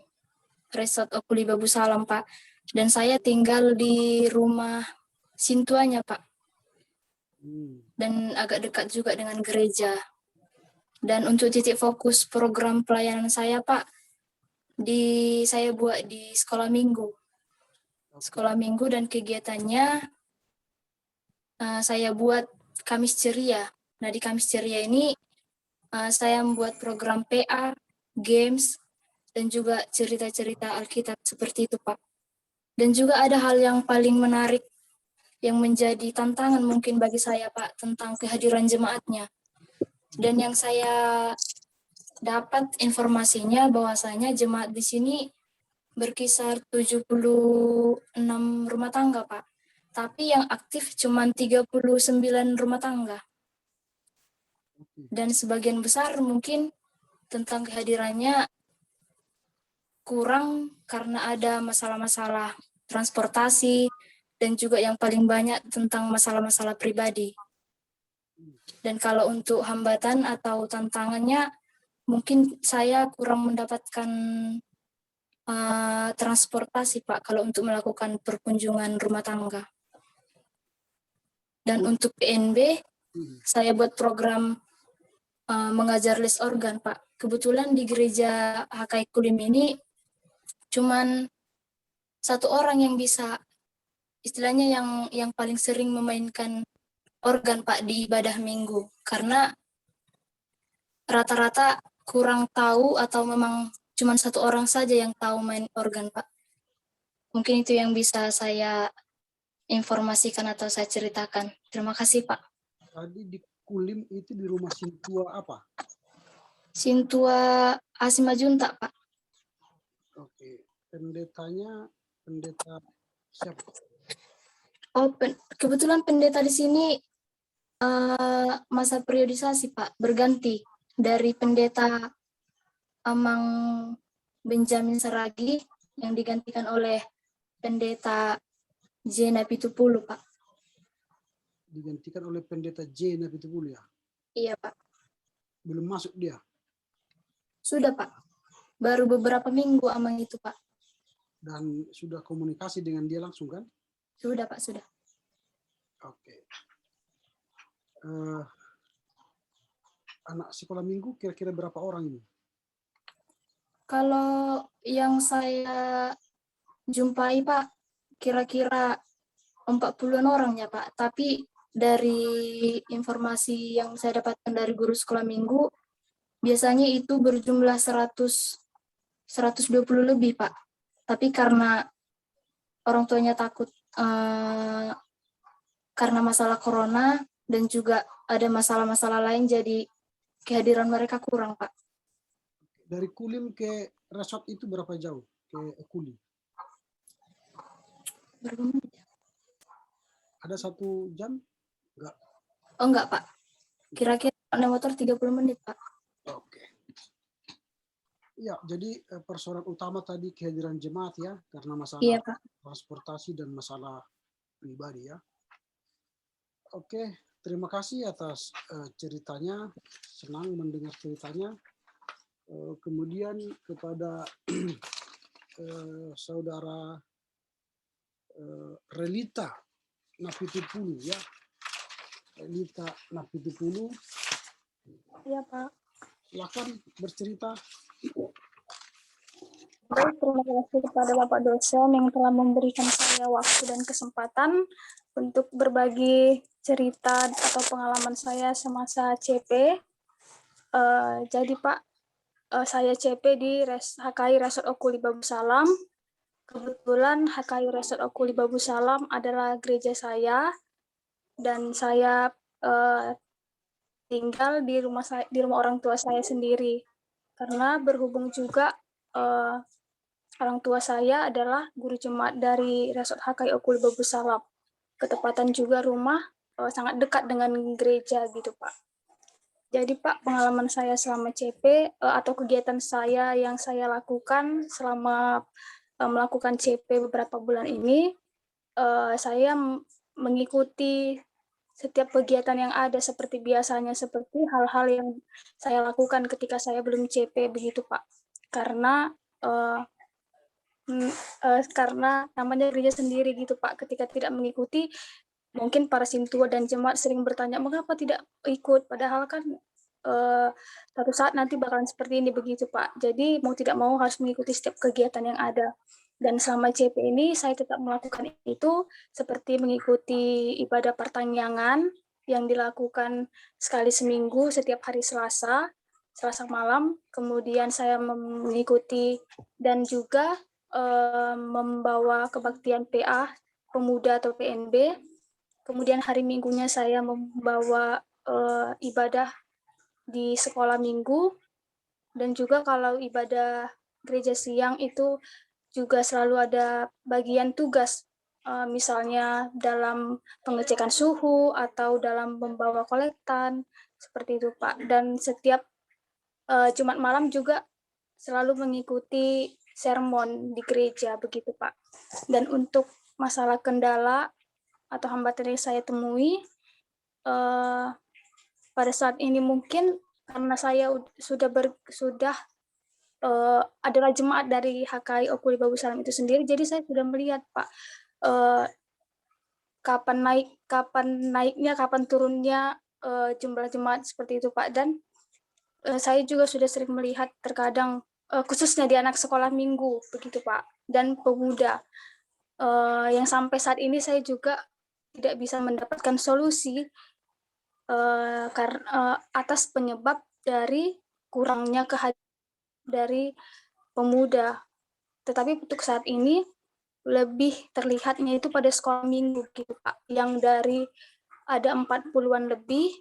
Resort Okuli Babu Salam, Pak. Dan saya tinggal di rumah Sintuanya, Pak. Dan agak dekat juga dengan gereja. Dan untuk titik fokus program pelayanan saya, Pak, saya buat di sekolah minggu. Sekolah minggu dan kegiatannya saya buat Kamis Ceria. Nah, di Kamis Ceria ini saya membuat program PA, games, dan juga cerita-cerita Alkitab seperti itu, Pak. Dan juga ada hal yang paling menarik yang menjadi tantangan mungkin bagi saya, Pak, tentang kehadiran jemaatnya. Dan yang saya dapat informasinya bahwasanya jemaat di sini berkisar 76 rumah tangga, Pak. Tapi yang aktif cuma 39 rumah tangga. Dan sebagian besar mungkin tentang kehadirannya kurang karena ada masalah-masalah transportasi dan juga yang paling banyak tentang masalah-masalah pribadi. Dan kalau untuk hambatan atau tantangannya, mungkin saya kurang mendapatkan transportasi, Pak, kalau untuk melakukan perkunjungan rumah tangga. Dan untuk PNB, saya buat program mengajar les organ, Pak. Kebetulan di gereja HKI Kulim ini cuman satu orang yang bisa, istilahnya yang paling sering memainkan organ, Pak, di ibadah minggu. Karena rata-rata kurang tahu atau memang cuma satu orang saja yang tahu main organ, Pak. Mungkin itu yang bisa saya informasikan atau saya ceritakan. Terima kasih, Pak. Tadi di Kulim itu di rumah Sintua apa? Sintua Asimajuntak, Pak. Oke. Pendetanya pendeta siapa? Oh, kebetulan pendeta di sini masa periodisasi, Pak, berganti dari pendeta Amang Benjamin Saragi yang digantikan oleh pendeta J. Napitupulu, Pak. Digantikan oleh pendeta J. Napitupulu ya? Iya, Pak. Belum masuk dia? Sudah, Pak. Baru beberapa minggu Amang itu, Pak. Dan sudah komunikasi dengan dia langsung kan? Sudah, Pak, sudah. Oke. Anak sekolah minggu kira-kira berapa orang ini? Kalau yang saya jumpai, Pak, kira-kira 40-an orang ya, Pak. Tapi dari informasi yang saya dapatkan dari guru sekolah minggu, biasanya itu berjumlah 120 lebih, Pak. Tapi karena orang tuanya takut karena masalah corona dan juga ada masalah-masalah lain, jadi kehadiran mereka kurang, Pak. Dari Kulim ke resort itu berapa jauh? Ke Kulim? Berapa menit? Ada 1 jam? Enggak. Oh, enggak, Pak. Kira-kira naik motor 30 menit, Pak. Oke. Ya, jadi persoalan utama tadi kehadiran jemaat ya, karena masalah Iya, Pak. transportasi dan masalah pribadi ya. Oke, terima kasih atas ceritanya. Senang mendengar ceritanya. Kemudian kepada saudara Relita Napitupulu ya. Relita Napitupulu. Iya, Pak. Silakan bercerita. Baik, terima kasih kepada Bapak dosen yang telah memberikan saya waktu dan kesempatan untuk berbagi cerita atau pengalaman saya semasa CP. Jadi Pak, saya CP di HKI Resort Okuli Babu Salam. Kebetulan HKI Resort Okuli Babu Salam adalah gereja saya, dan saya tinggal di rumah orang tua saya sendiri. Karena berhubung juga orang tua saya adalah guru jemaat dari Resort HKI Okuli Babu Salam. Ketepatan juga rumah sangat dekat dengan gereja gitu, Pak. Jadi Pak, pengalaman saya selama CP atau kegiatan saya yang saya lakukan selama melakukan CP beberapa bulan ini, saya mengikuti setiap kegiatan yang ada seperti biasanya, seperti hal-hal yang saya lakukan ketika saya belum CP begitu Pak. Karena namanya gereja sendiri gitu Pak, ketika tidak mengikuti, mungkin para sintua dan jemaat sering bertanya, mengapa tidak ikut? Padahal kan suatu saat nanti bakalan seperti ini begitu Pak. Jadi mau tidak mau harus mengikuti setiap kegiatan yang ada. Dan selama CP ini saya tetap melakukan itu, seperti mengikuti ibadah pertanyaan yang dilakukan sekali seminggu setiap hari Selasa malam. Kemudian saya mengikuti dan juga membawa kebaktian PA pemuda atau PNB. Kemudian hari Minggunya saya membawa ibadah di sekolah minggu, dan juga kalau ibadah gereja siang itu juga selalu ada bagian tugas, misalnya dalam pengecekan suhu atau dalam membawa kolektan, seperti itu Pak. Dan setiap Jumat malam juga selalu mengikuti sermon di gereja begitu Pak. Dan untuk masalah kendala atau hambatan yang saya temui pada saat ini mungkin karena saya sudah adalah jemaat dari HKI Okuli Babu Salam itu sendiri, jadi saya sudah melihat Pak kapan naiknya, kapan turunnya jumlah jemaat seperti itu Pak. Dan saya juga sudah sering melihat terkadang khususnya di anak sekolah minggu begitu Pak, dan pemuda yang sampai saat ini saya juga tidak bisa mendapatkan solusi atas penyebab dari kurangnya kehadiran dari pemuda. Tetapi untuk saat ini lebih terlihatnya itu pada sekolah minggu gitu Pak, yang dari ada 40-an lebih,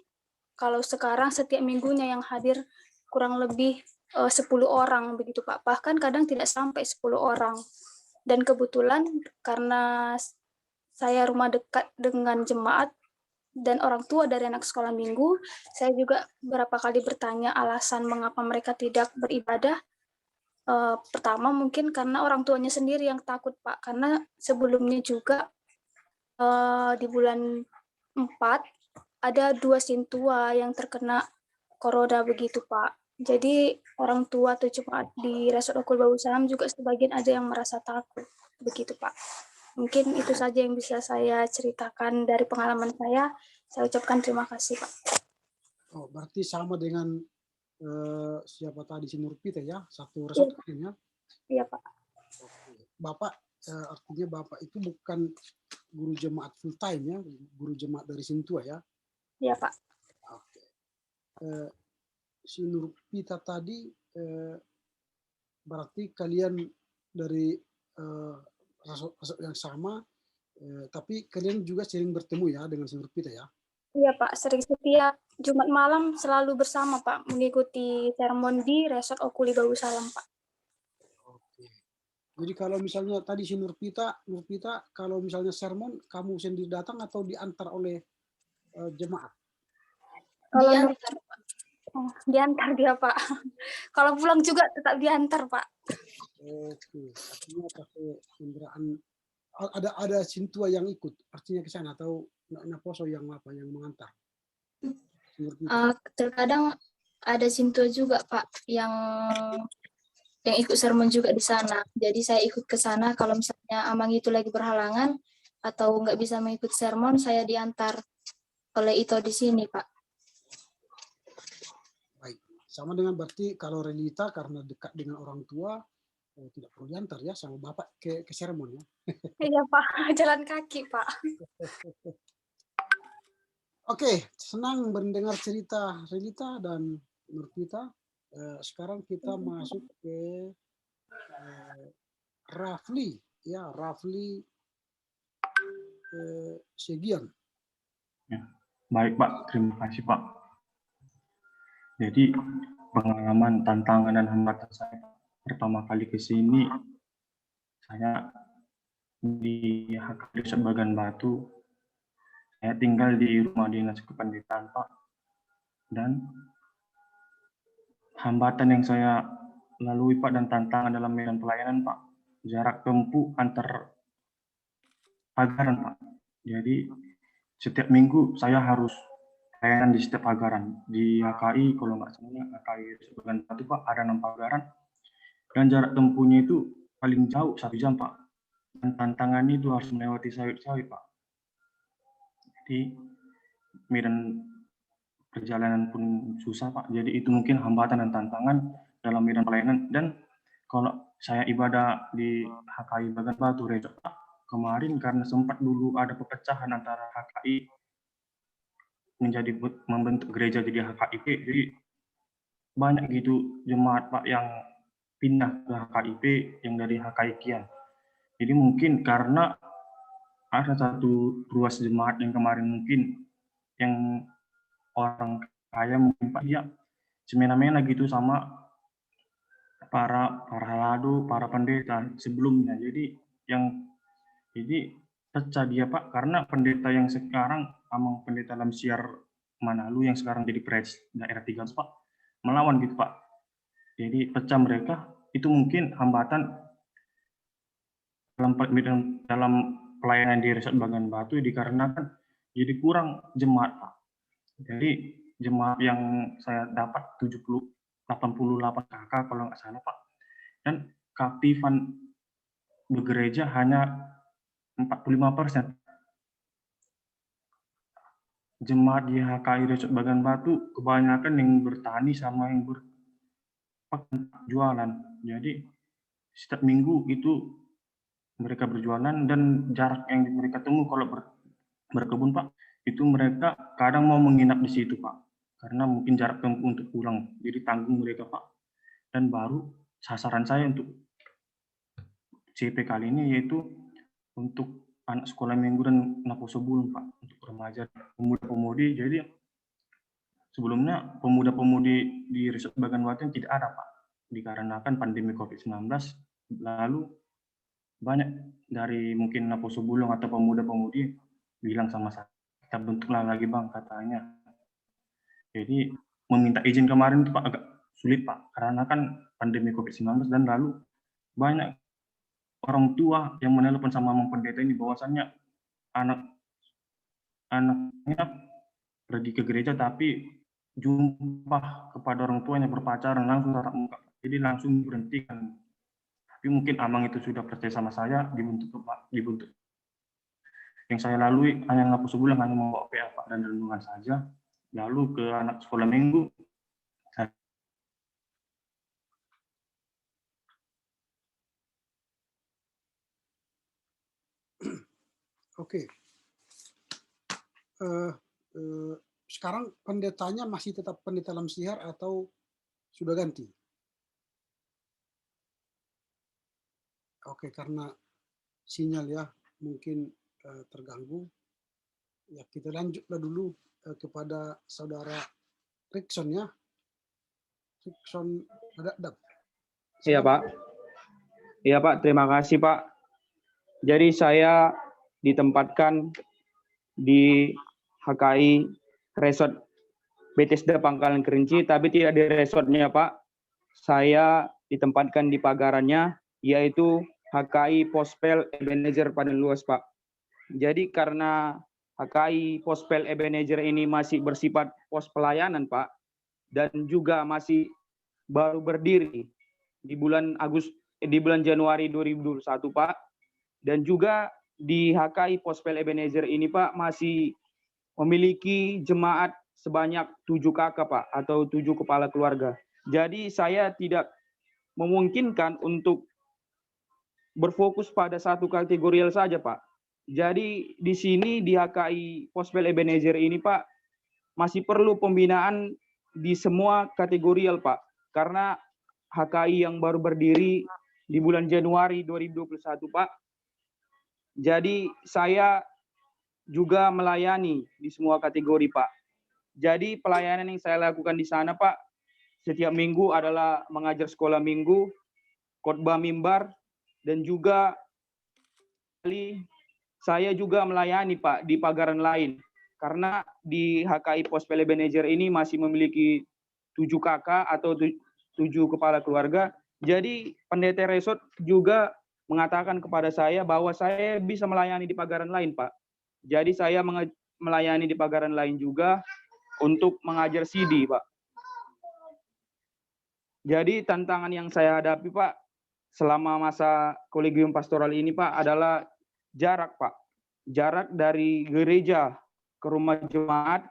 kalau sekarang setiap minggunya yang hadir kurang lebih 10 orang begitu Pak, bahkan kadang tidak sampai 10 orang. Dan kebetulan karena saya rumah dekat dengan jemaat dan orang tua dari anak sekolah minggu, saya juga beberapa kali bertanya alasan mengapa mereka tidak beribadah. Pertama mungkin karena orang tuanya sendiri yang takut Pak, karena sebelumnya juga di bulan 4 ada 2 sintua yang terkena corona begitu Pak. Jadi orang tua atau jemaat di Resort Okuli Babu Salam juga sebagian ada yang merasa takut begitu Pak. Mungkin itu saja yang bisa saya ceritakan dari pengalaman saya. Saya ucapkan terima kasih, Pak. Oh, berarti sama dengan siapa tadi, si Nurpita ya? Satu resort ya? Iya, Pak. Bapak, artinya Bapak itu bukan guru jemaat full time ya? Guru jemaat dari Sintua ya? Iya, Pak. Oke. Si Nurpita tadi, berarti kalian dari resort yang sama, tapi kalian juga sering bertemu ya dengan si Nurpita ya? Iya Pak, sering setiap Jumat malam selalu bersama Pak, mengikuti sermon di Resort Okuli Babu Salam Pak. Oke. Jadi kalau misalnya tadi si Nurpita kalau misalnya sermon, kamu sendiri datang atau diantar oleh jemaat? Kalau diantar dia Pak. Kalau pulang juga tetap diantar Pak. Oke, artinya pakai kendaraan. Ada sintua yang ikut, artinya ke sana, atau naposo yang mengantar? Terkadang ada sintua juga Pak yang ikut sermon juga di sana. Jadi saya ikut ke sana kalau misalnya Amang itu lagi berhalangan atau nggak bisa mengikuti sermon, saya diantar oleh Ito di sini Pak. Baik, sama dengan berarti kalau Relita karena dekat dengan orang tua, tidak perlu diantar ya sama Bapak ke sermon ya? Iya Pak, jalan kaki Pak. Oke, senang mendengar cerita Relita dan Nurpita. Sekarang kita masuk ke Rafli, ya Rafli Segian. Ya. Baik Pak, terima kasih Pak. Jadi pengalaman, tantangan dan hambatan saya pertama kali ke sini, saya di HKI Desa Bagan Batu, saya tinggal di rumah dinas kependidikan Pak, dan hambatan yang saya lalui Pak dan tantangan dalam medan pelayanan Pak, jarak tempuh antar pagaran Pak. Jadi setiap minggu saya harus pelayanan di setiap pagaran. Di HKI kalau nggak salah HKI Bagan Batu Pak ada 6 pagaran dan jarak tempuhnya itu paling jauh 1 jam Pak. Dan tantangannya itu harus melewati sawit-sawit Pak. Jadi medan perjalanan pun susah Pak. Jadi itu mungkin hambatan dan tantangan dalam medan pelayanan. Dan kalau saya ibadah di HKI Bagan Batu Resort Pak, kemarin karena sempat dulu ada perpecahan antara HKI menjadi membentuk gereja jadi HKIP, jadi banyak gitu jemaat Pak yang pindah ke HKIP yang dari HKI Kian. Jadi mungkin karena ada satu ruas jemaat yang kemarin mungkin yang orang kaya mungkin Pak dia semena-mena gitu sama para haladu, para pendeta sebelumnya. Jadi pecah dia Pak karena pendeta yang sekarang sama pendeta Lamsiar Manalu yang sekarang jadi pres daerah 3 Pak melawan gitu Pak. Jadi pecah mereka itu mungkin hambatan dalam pelayanan di Resort Bagan Batu dikarenakan jadi kurang jemaat Pak. Jadi jemaat yang saya dapat 88 kakak kalau nggak salah Pak. Dan keaktifan bergereja hanya 45%. Jemaat di HKI Resort Bagan Batu kebanyakan yang bertani sama yang berjualan. Jadi setiap minggu itu mereka berjualan dan jarak yang mereka temui kalau berkebun Pak, itu mereka kadang mau menginap di situ Pak. Karena mungkin jarak tempuh untuk pulang. Jadi tanggung mereka Pak. Dan baru sasaran saya untuk CP kali ini yaitu untuk anak sekolah minggu dan naposebulung Pak, untuk remaja pemuda-pemudi. Jadi sebelumnya pemuda-pemudi di Resort Bagan Batu tidak ada Pak, dikarenakan pandemi COVID-19. Lalu banyak dari mungkin naposebulung atau pemuda-pemudi bilang sama saya, kita bentuklah lagi Bang katanya. Jadi meminta izin kemarin itu Pak agak sulit Pak, karena kan pandemi COVID-19 dan lalu banyak orang tua yang menelpon sama pendeta ini bahwasannya anaknya pergi ke gereja tapi jumpa kepada orang tuanya berpacaran langsung tatap muka. Jadi langsung berhentikan. Tapi mungkin Amang itu sudah percaya sama saya dibentuk. Yang saya lalui hanya ngapu sebulan hanya membawa PA Pak dan renungan saja. Lalu ke anak sekolah minggu Oke. Sekarang pendetanya masih tetap pendeta Lamsihar atau sudah ganti? Oke, karena sinyal ya mungkin terganggu. Ya kita lanjutlah dulu kepada saudara Rickson ya. Rickson Dadap. Iya Pak. Iya Pak, terima kasih Pak. Jadi saya ditempatkan di HKI Resort Bethesda Pangkalan Kerinci, tapi tidak di resortnya Pak. Saya ditempatkan di pagarannya, yaitu HKI Pospel Ebenezer Padang Luas Pak. Jadi karena HKI Pospel Ebenezer ini masih bersifat pos pelayanan Pak, dan juga masih baru berdiri di bulan Januari 2021 Pak. Dan juga di HKI Pospel Ebenezer ini Pak masih memiliki jemaat sebanyak 7 kakak Pak, atau 7 kepala keluarga. Jadi saya tidak memungkinkan untuk berfokus pada satu kategorial saja Pak. Jadi di sini di HKI Pospel Ebenezer ini Pak masih perlu pembinaan di semua kategorial Pak. karena HKI yang baru berdiri di bulan Januari 2021, Pak. Jadi saya juga melayani di semua kategori, Pak. Jadi pelayanan yang saya lakukan di sana, Pak, setiap minggu adalah mengajar sekolah minggu, khotbah mimbar, dan juga saya juga melayani, Pak, di pagaran lain. Karena di HKI Pos Pele Manager ini masih memiliki 7 kakak atau 7 kepala keluarga. Jadi pendeta resort juga mengatakan kepada saya bahwa saya bisa melayani di pagaran lain, Pak. Jadi saya melayani di pagaran lain juga untuk mengajar CD, Pak. Jadi tantangan yang saya hadapi, Pak, selama masa kolegium pastoral ini, Pak, adalah jarak, Pak. Jarak dari gereja ke rumah jemaat,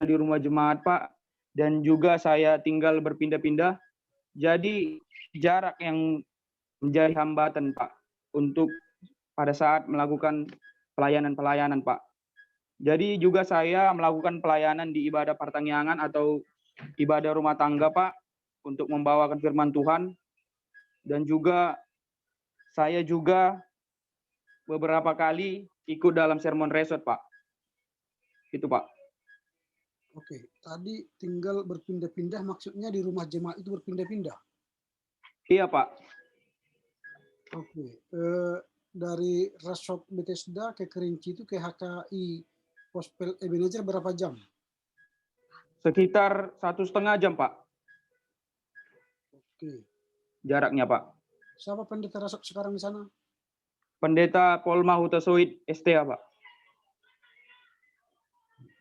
di rumah jemaat, Pak, dan juga saya tinggal berpindah-pindah. Jadi jarak yang menjadi hambatan, Pak, untuk pada saat melakukan pelayanan-pelayanan, Pak. Jadi juga saya melakukan pelayanan di ibadah pertanggiangan atau ibadah rumah tangga, Pak, untuk membawakan firman Tuhan. Dan juga saya juga beberapa kali ikut dalam sermon resort, Pak. Itu, Pak. Oke, tadi tinggal berpindah-pindah maksudnya di rumah jemaat itu berpindah-pindah? Iya, Pak. Oke, dari resort Bethesda ke Kerinci itu ke HKI Pos Pele Manager berapa jam? Sekitar 1,5 jam, Pak. Oke. Jaraknya, Pak. Siapa pendeta resort sekarang di sana? Pendeta Polma Hutasoid STA, Pak.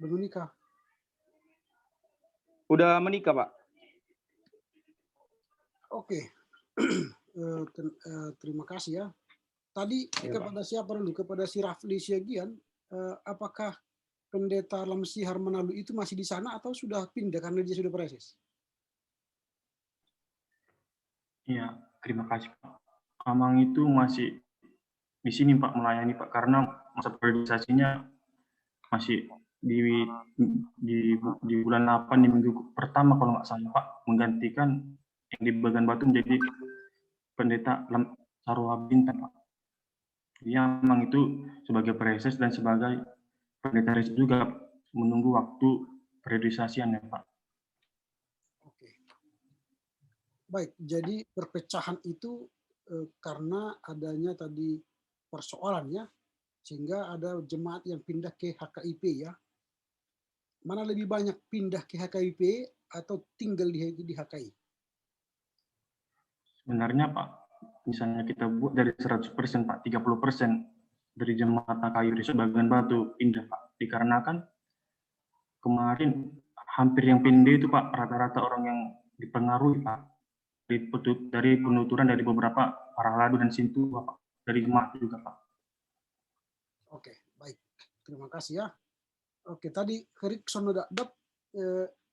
Belum nikah? Udah menikah, Pak. Oke. Terima kasih ya. Tadi Ya, kepada siapa dulu? Kepada si Rafli Siagian, apakah pendeta Lamsi Harmanalu itu masih di sana atau sudah pindah karena dia sudah presis? Iya, terima kasih, Pak. Amang itu masih di sini, Pak, melayani, Pak, karena masa periodisasinya masih di bulan 8 di minggu pertama kalau nggak salah, Pak, menggantikan yang di Bagan Batu menjadi pendeta Saruha Bintang, Pak. Dia memang itu sebagai preses dan sebagai pendeta resort juga menunggu waktu periodisasiannya, Pak. Oke. Baik, jadi perpecahan itu karena adanya tadi persoalannya, sehingga ada jemaat yang pindah ke HKIP ya. Mana lebih banyak pindah ke HKIP atau tinggal di HKI? Sebenarnya, Pak, misalnya kita buat dari 100%, Pak, 30% dari jemaat HKI Resort Bagan Batu pindah, Pak. Dikarenakan kemarin hampir yang pindah itu, Pak, rata-rata orang yang dipengaruhi, Pak, dari penuturan dari beberapa para ladu dan sintua, Pak, dari jemaat juga, Pak. Oke, baik. Terima kasih ya. Oke, tadi Herik Sonodadap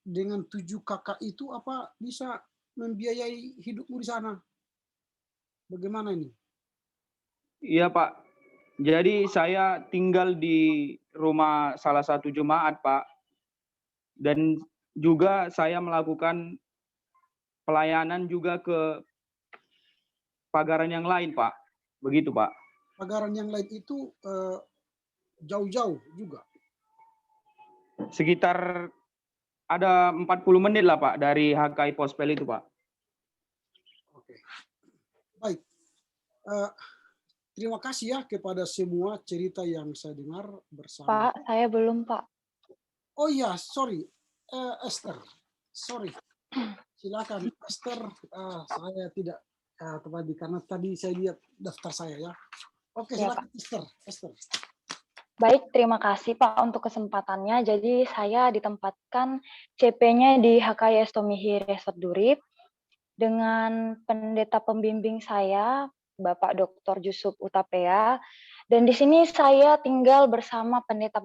dengan 7 kakak itu apa bisa membiayai hidupmu di sana? Bagaimana ini? Iya, Pak. Jadi saya tinggal di rumah salah satu jemaat, Pak. Dan juga saya melakukan pelayanan juga ke pagaran yang lain, Pak. Begitu, Pak. Pagaran yang lain itu jauh-jauh juga? Sekitar ada 40 menit lah, Pak, dari HKI Pos Pele itu, Pak. Oke. Baik. Terima kasih ya kepada semua cerita yang saya dengar bersama. Pak, saya belum, Pak. Oh iya, sorry. Esther. Sorry. Silakan, Esther. Saya tidak kembali karena tadi saya lihat daftar saya ya. Oke, Ya, silakan Pak. Esther. Baik, terima kasih Pak untuk kesempatannya. Jadi saya ditempatkan CP-nya di HKI Estomihi Resort Durip dengan pendeta pembimbing saya, Bapak Dr. Yusuf Utapea. Dan di sini saya tinggal bersama pendeta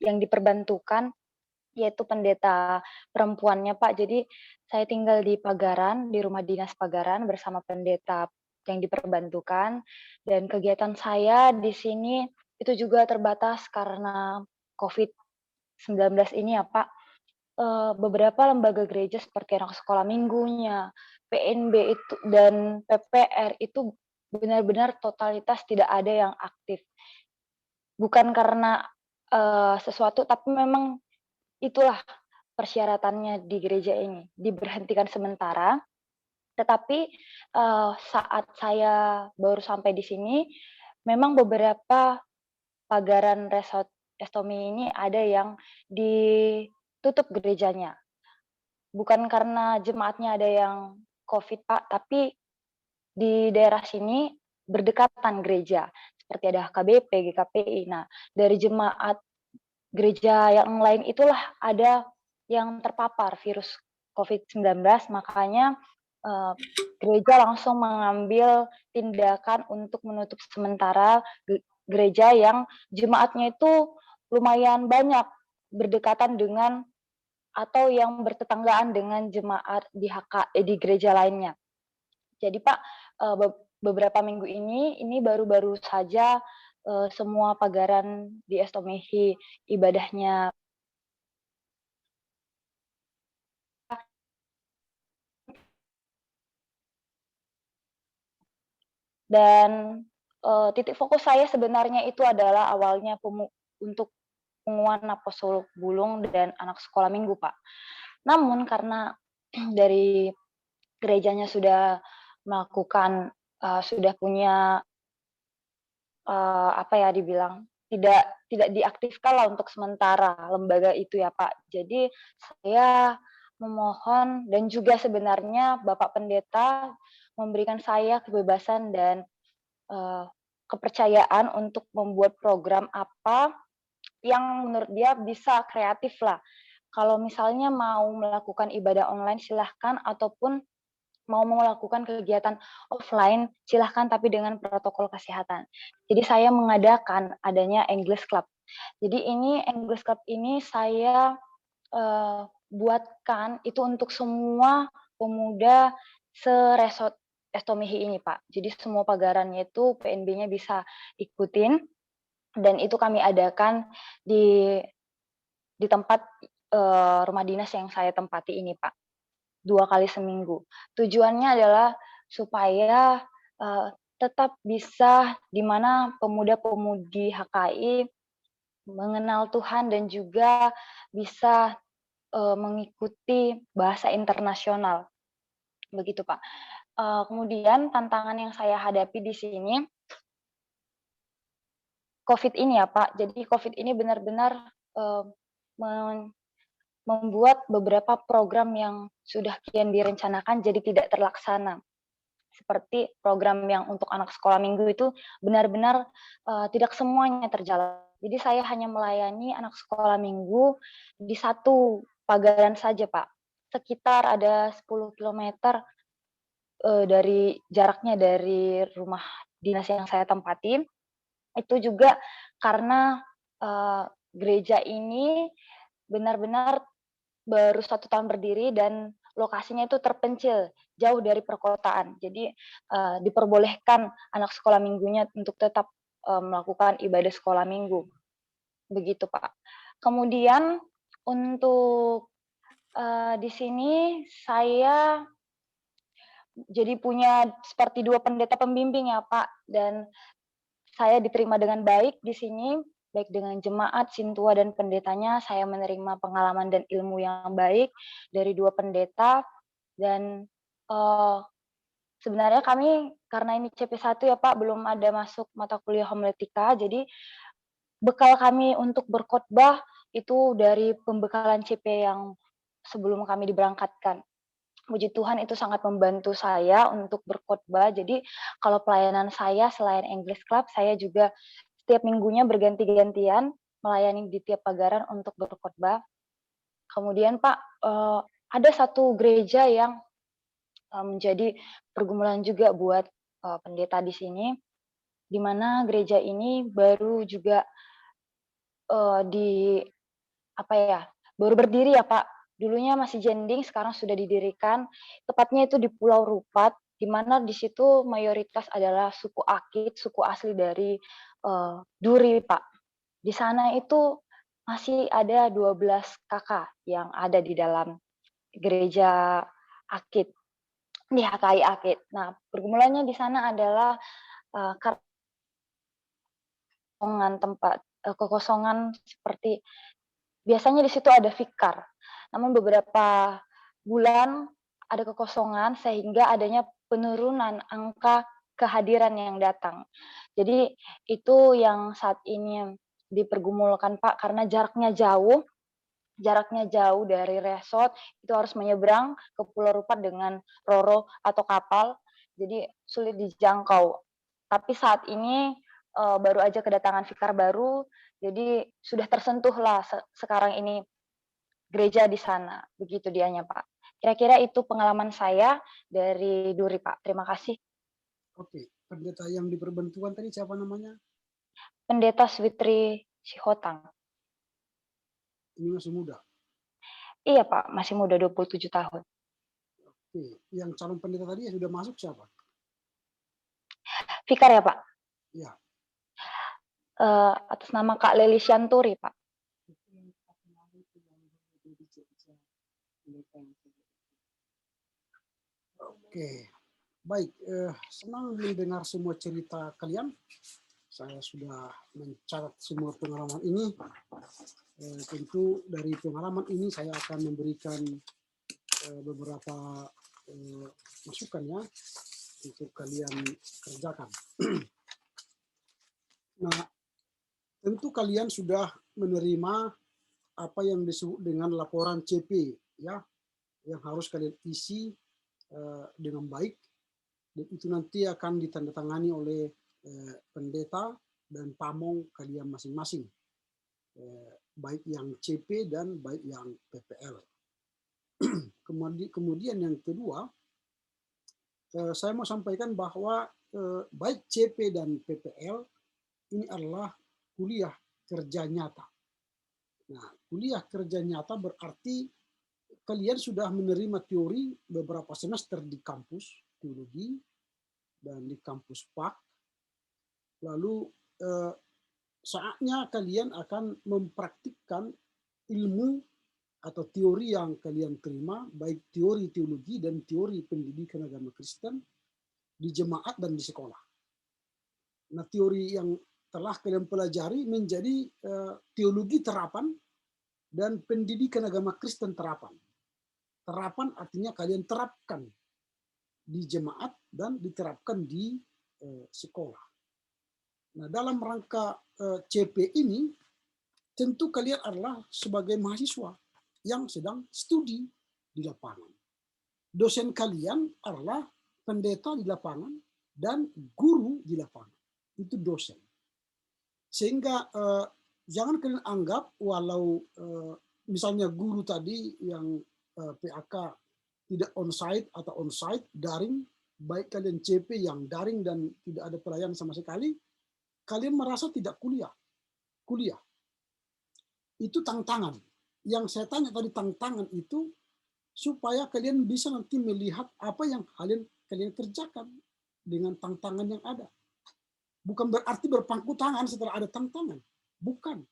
yang diperbantukan, yaitu pendeta perempuannya, Pak. Jadi saya tinggal di Pagaran, di rumah dinas Pagaran bersama pendeta yang diperbantukan. Dan kegiatan saya di sini itu juga terbatas karena COVID-19 ini ya, Pak. beberapa lembaga gereja seperti anak sekolah minggunya, PNB itu dan PPR itu benar-benar totalitas tidak ada yang aktif. Bukan karena sesuatu, tapi memang itulah persyaratannya di gereja ini, diberhentikan sementara. Tetapi saat saya baru sampai di sini, memang beberapa pagaran resort Estomi ini ada yang ditutup gerejanya. Bukan karena jemaatnya ada yang COVID, Pak, tapi di daerah sini berdekatan gereja, seperti ada HKBP, GKPI. Nah, dari jemaat gereja yang lain itulah ada yang terpapar virus COVID-19, makanya gereja langsung mengambil tindakan untuk menutup sementara gereja yang jemaatnya itu lumayan banyak berdekatan dengan atau yang bertetanggaan dengan jemaat di gereja lainnya. Jadi Pak, beberapa minggu ini baru-baru saja semua pagaran di Estomihi ibadahnya dan titik fokus saya sebenarnya itu adalah awalnya untuk pengumuman Apostol Bulung dan anak sekolah minggu, Pak. Namun karena dari gerejanya sudah melakukan sudah punya apa ya dibilang tidak diaktifkan lah untuk sementara lembaga itu ya Pak. Jadi saya memohon dan juga sebenarnya Bapak Pendeta memberikan saya kebebasan dan kepercayaan untuk membuat program apa yang menurut dia bisa kreatif lah. Kalau misalnya mau melakukan ibadah online silahkan, ataupun mau melakukan kegiatan offline silahkan, tapi dengan protokol kesehatan. Jadi saya mengadakan adanya English Club. Jadi ini English Club ini saya buatkan itu untuk semua pemuda seresort Estomihi ini Pak. Jadi semua pagarannya itu PNB-nya bisa ikutin, dan itu kami adakan di tempat rumah dinas yang saya tempati ini Pak. 2 kali seminggu. Tujuannya adalah supaya tetap bisa di mana pemuda-pemudi HKI mengenal Tuhan dan juga bisa mengikuti bahasa internasional. Begitu, Pak. Kemudian tantangan yang saya hadapi di sini COVID ini ya, Pak. Jadi COVID ini benar-benar membuat beberapa program yang sudah kian direncanakan jadi tidak terlaksana. Seperti program yang untuk anak sekolah minggu itu benar-benar tidak semuanya terjalan. Jadi saya hanya melayani anak sekolah minggu di satu pagaran saja, Pak. Sekitar ada 10 km dari jaraknya dari rumah dinas yang saya tempati. Itu juga karena gereja ini benar-benar baru 1 tahun berdiri dan lokasinya itu terpencil, jauh dari perkotaan. Jadi diperbolehkan anak sekolah minggunya untuk tetap melakukan ibadah sekolah minggu. Begitu, Pak. Kemudian untuk di sini saya jadi punya seperti 2 pendeta pembimbing ya, Pak, dan saya diterima dengan baik di sini. Baik dengan jemaat, sintua, dan pendetanya, saya menerima pengalaman dan ilmu yang baik dari 2 pendeta. Dan sebenarnya kami, karena ini CP1 ya Pak, belum ada masuk mata kuliah homiletika, jadi bekal kami untuk berkhotbah itu dari pembekalan CP yang sebelum kami diberangkatkan. Puji Tuhan itu sangat membantu saya untuk berkhotbah. Jadi kalau pelayanan saya selain English Club, saya juga setiap minggunya berganti-gantian melayani di tiap pagaran untuk berkhotbah. Kemudian Pak, ada satu gereja yang menjadi pergumulan juga buat pendeta di sini, di mana gereja ini baru juga baru berdiri ya Pak. Dulunya masih jending, sekarang sudah didirikan. Tepatnya itu di Pulau Rupat, di mana di situ mayoritas adalah suku Akit, suku asli dari Duri, Pak. Di sana itu masih ada 12 kakak yang ada di dalam gereja Akid, di HKI Akid. Nah, pergumulannya di sana adalah kekosongan seperti biasanya di situ ada fikar. Namun beberapa bulan ada kekosongan sehingga adanya penurunan angka kehadiran yang datang. Jadi itu yang saat ini dipergumulkan Pak, karena jaraknya jauh dari resort, itu harus menyeberang ke Pulau Rupat dengan roro atau kapal, jadi sulit dijangkau. Tapi saat ini baru aja kedatangan fikar baru, jadi sudah tersentuhlah sekarang ini gereja di sana, begitu dianya Pak. Kira-kira itu pengalaman saya dari Duri Pak. Terima kasih. Oke, pendeta yang diperbantukan tadi siapa namanya? Pendeta Switri Sihotang. Ini masih muda? Iya Pak, masih muda, 27 tahun. Oke, yang calon pendeta tadi yang sudah masuk siapa? Fikar ya Pak? Iya. Atas nama Kak Leli Syanturi Pak. Oke, baik. Senang mendengar semua cerita kalian. Saya sudah mencatat semua pengalaman ini. Tentu dari pengalaman ini saya akan memberikan beberapa masukan ya untuk kalian kerjakan. Nah, tentu kalian sudah menerima apa yang disebut dengan laporan CP ya, yang harus kalian isi dengan baik, dan itu nanti akan ditandatangani oleh pendeta dan pamong kalian masing-masing, baik yang CP dan baik yang PPL. Kemudian yang kedua, saya mau sampaikan bahwa baik CP dan PPL ini adalah kuliah kerja nyata. Nah, kuliah kerja nyata berarti kalian sudah menerima teori beberapa semester di kampus teologi dan di kampus PAK. Lalu saatnya kalian akan mempraktikkan ilmu atau teori yang kalian terima, baik teori teologi dan teori pendidikan agama Kristen di jemaat dan di sekolah. Nah, teori yang telah kalian pelajari menjadi teologi terapan dan pendidikan agama Kristen terapan. Terapan artinya kalian terapkan di jemaat dan diterapkan di sekolah. Nah, dalam rangka CP ini, tentu kalian adalah sebagai mahasiswa yang sedang studi di lapangan. Dosen kalian adalah pendeta di lapangan dan guru di lapangan. Itu dosen. Sehingga jangan kalian anggap walau misalnya guru tadi yang PAK tidak onsite atau onsite, daring, baik kalian CP yang daring dan tidak ada pelayanan sama sekali, kalian merasa tidak kuliah. Itu tantangan. Yang saya tanya tadi, tantangan itu supaya kalian bisa nanti melihat apa yang kalian kerjakan dengan tantangan yang ada. Bukan berarti berpangku tangan setelah ada tantangan. Bukan.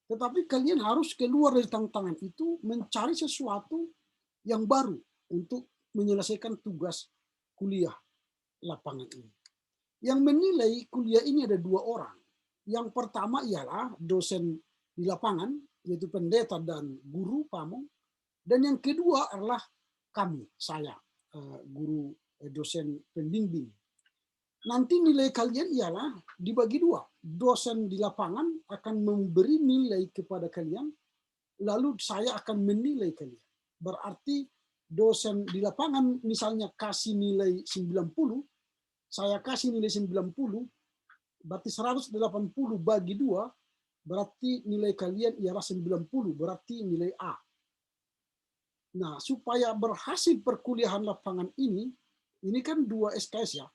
Tetapi kalian harus keluar dari tantangan itu, mencari sesuatu yang baru untuk menyelesaikan tugas kuliah lapangan ini. Yang menilai kuliah ini ada dua orang. Yang pertama ialah dosen di lapangan, yaitu pendeta dan guru pamong. Dan yang kedua adalah kami, saya, guru dosen pembimbing. Nanti nilai kalian ialah dibagi dua. Dosen di lapangan akan memberi nilai kepada kalian, lalu saya akan menilai kalian. Berarti dosen di lapangan misalnya kasih nilai 90, saya kasih nilai 90, berarti 180 bagi 2, berarti nilai kalian ialah 90, berarti nilai A. Nah, supaya berhasil perkuliahan lapangan ini kan 2 SKS ya,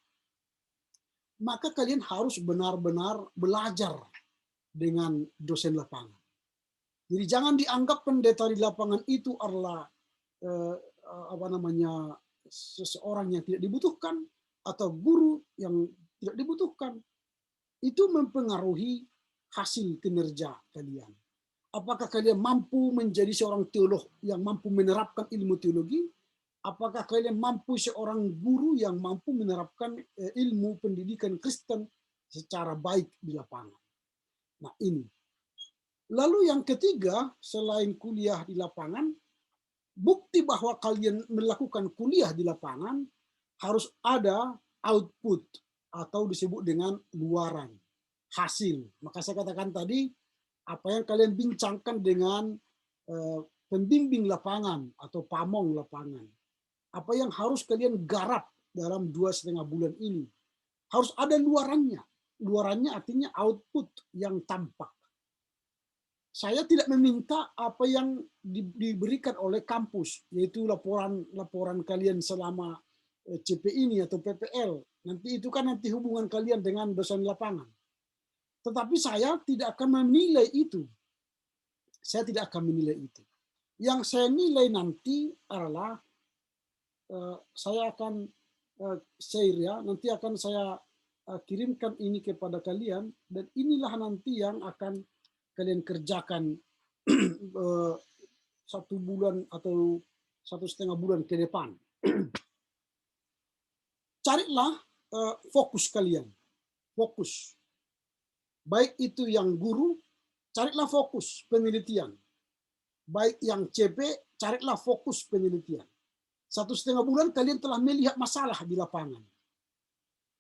maka kalian harus benar-benar belajar dengan dosen lapangan. Jadi jangan dianggap pendeta di lapangan itu adalah seseorang yang tidak dibutuhkan atau guru yang tidak dibutuhkan. Itu mempengaruhi hasil kinerja kalian. Apakah kalian mampu menjadi seorang teolog yang mampu menerapkan ilmu teologi? Apakah kalian mampu seorang guru yang mampu menerapkan ilmu pendidikan Kristen secara baik di lapangan? Nah ini. Lalu yang ketiga, selain kuliah di lapangan, bukti bahwa kalian melakukan kuliah di lapangan harus ada output atau disebut dengan luaran, hasil. Maka saya katakan tadi, apa yang kalian bincangkan dengan pembimbing lapangan atau pamong lapangan, apa yang harus kalian garap dalam 2,5 bulan ini, harus ada luarannya. Luarannya artinya output yang tampak. Saya tidak meminta apa yang diberikan oleh kampus, yaitu laporan kalian selama CP ini atau PPL. Nanti itu kan nanti hubungan kalian dengan dosen lapangan. Tetapi saya tidak akan menilai itu. Saya tidak akan menilai itu. Yang saya nilai nanti adalah saya akan share ya, nanti akan saya kirimkan ini kepada kalian, dan inilah nanti yang akan kalian kerjakan 1 bulan atau 1,5 bulan ke depan. Carilah fokus kalian, fokus. Baik itu yang guru, carilah fokus penelitian. Baik yang CP, carilah fokus penelitian. 1,5 bulan kalian telah melihat masalah di lapangan.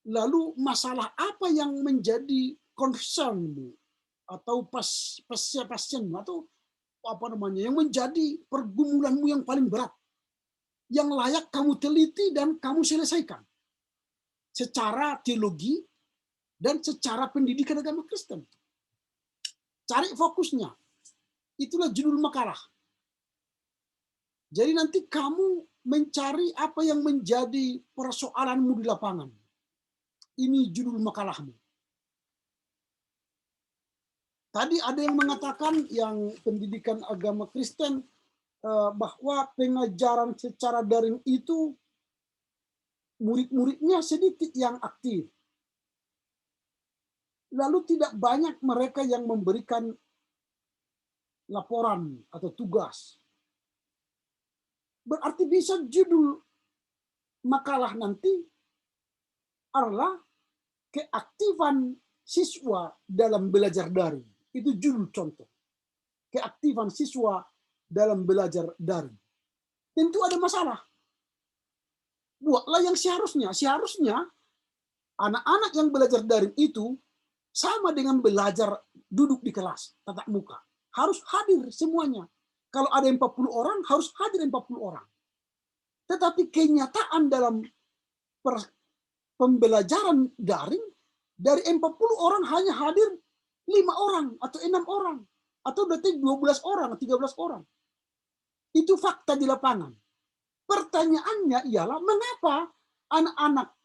Lalu masalah apa yang menjadi concernmu atau passionmu atau apa namanya yang menjadi pergumulanmu yang paling berat, yang layak kamu teliti dan kamu selesaikan secara teologi dan secara pendidikan agama Kristen. Cari fokusnya. Itulah judul makalah. Jadi nanti kamu mencari apa yang menjadi persoalanmu di lapangan. Ini judul makalahmu. Tadi ada yang mengatakan yang pendidikan agama Kristen bahwa pengajaran secara daring itu murid-muridnya sedikit yang aktif. Lalu tidak banyak mereka yang memberikan laporan atau tugas. Berarti bisa judul makalah nanti adalah keaktifan siswa dalam belajar daring. Itu judul contoh. Keaktifan siswa dalam belajar daring. Tentu ada masalah. Buatlah yang seharusnya. Seharusnya anak-anak yang belajar daring itu sama dengan belajar duduk di kelas, tatap muka. Harus hadir semuanya. Kalau ada 40 orang, harus hadir 40 orang. Tetapi kenyataan dalam pembelajaran daring, dari 40 orang hanya hadir 5 orang atau 6 orang. Atau berarti 12 orang, 13 orang. Itu fakta di lapangan. Pertanyaannya ialah mengapa anak-anak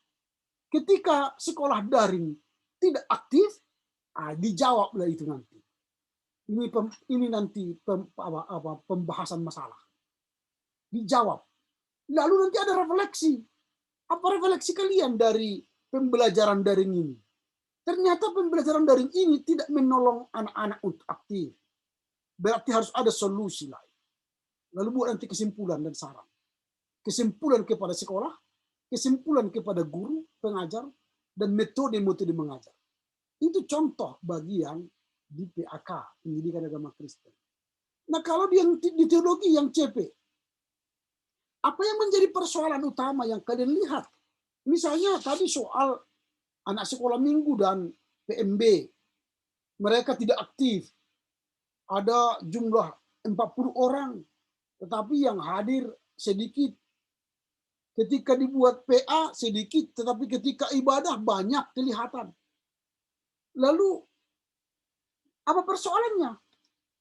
ketika sekolah daring tidak aktif? Dijawablah itu nanti. Ini nanti pembahasan masalah. Dijawab. Lalu nanti ada refleksi. Apa refleksi kalian dari pembelajaran daring ini? Ternyata pembelajaran daring ini tidak menolong anak-anak untuk aktif. Berarti harus ada solusi lain. Lalu buat nanti kesimpulan dan saran. Kesimpulan kepada sekolah, kesimpulan kepada guru, pengajar, dan metode-metode mengajar. Itu contoh bagian di PAK, Pendidikan Agama Kristen. Nah kalau di teologi yang CP, apa yang menjadi persoalan utama yang kalian lihat? Misalnya tadi soal anak sekolah minggu dan PMB. Mereka tidak aktif. Ada jumlah 40 orang, tetapi yang hadir sedikit. Ketika dibuat PA sedikit, tetapi ketika ibadah banyak kelihatan. Lalu apa persoalannya?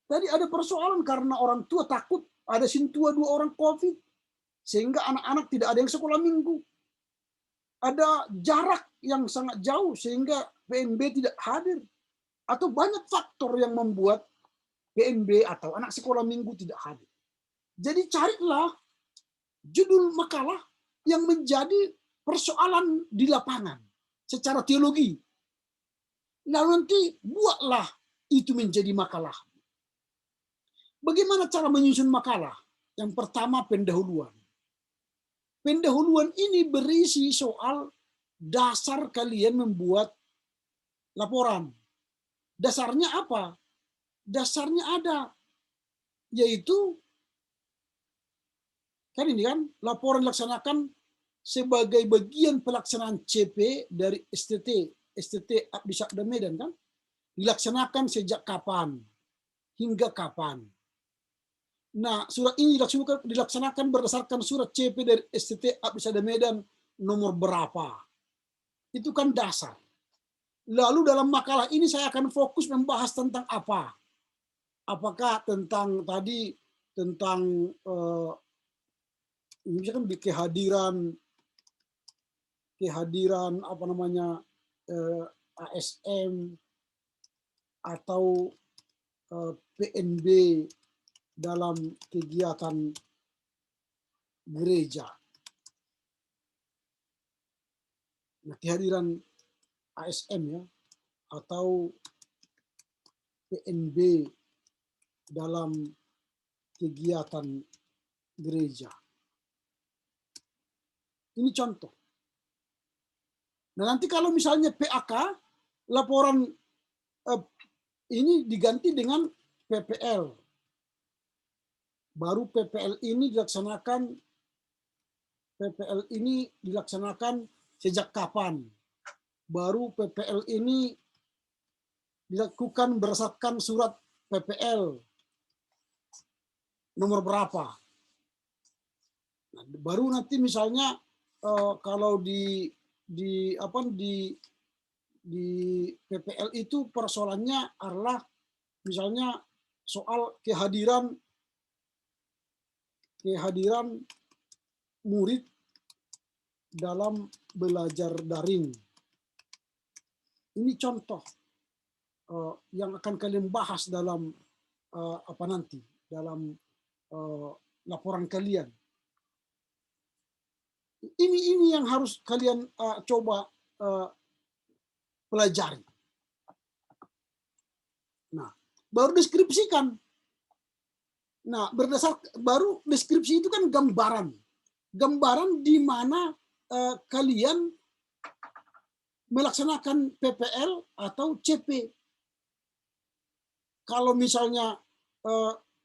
Tadi ada persoalan karena orang tua takut ada sintua 2 orang COVID, sehingga anak-anak tidak ada yang sekolah minggu. Ada jarak yang sangat jauh sehingga PMB tidak hadir. Atau banyak faktor yang membuat PMB atau anak sekolah minggu tidak hadir. Jadi carilah judul makalah yang menjadi persoalan di lapangan secara teologi. Lalu nanti buatlah itu menjadi makalah. Bagaimana cara menyusun makalah? Yang pertama, pendahuluan. Pendahuluan ini berisi soal dasar kalian membuat laporan. Dasarnya apa? Dasarnya ada, yaitu kan ini kan, laporan dilaksanakan sebagai bagian pelaksanaan CP dari STT Abdi Sabda Medan kan, dilaksanakan sejak kapan, hingga kapan. Nah, surat ini dilaksanakan berdasarkan surat CP dari STT Abdi Sabda Medan nomor berapa. Itu kan dasar. Lalu dalam makalah ini saya akan fokus membahas tentang apa? Apakah tentang tadi tentang misalkan di kehadiran apa namanya ASM atau PNB dalam kegiatan gereja. Nah, kehadiran ASM ya atau PNB dalam kegiatan gereja. Ini contoh. Nah, nanti kalau misalnya PAK, laporan ini diganti dengan PPL. Baru PPL ini dilaksanakan sejak kapan? Baru PPL ini dilakukan berdasarkan surat PPL nomor berapa? Nah, baru nanti misalnya kalau di PPL itu persoalannya adalah misalnya soal kehadiran murid dalam belajar daring. Ini contoh yang akan kalian bahas dalam dalam laporan kalian. Ini yang harus kalian coba pelajari. Nah, baru deskripsikan. Nah, baru deskripsi itu kan gambaran di mana kalian melaksanakan PPL atau CP. Kalau misalnya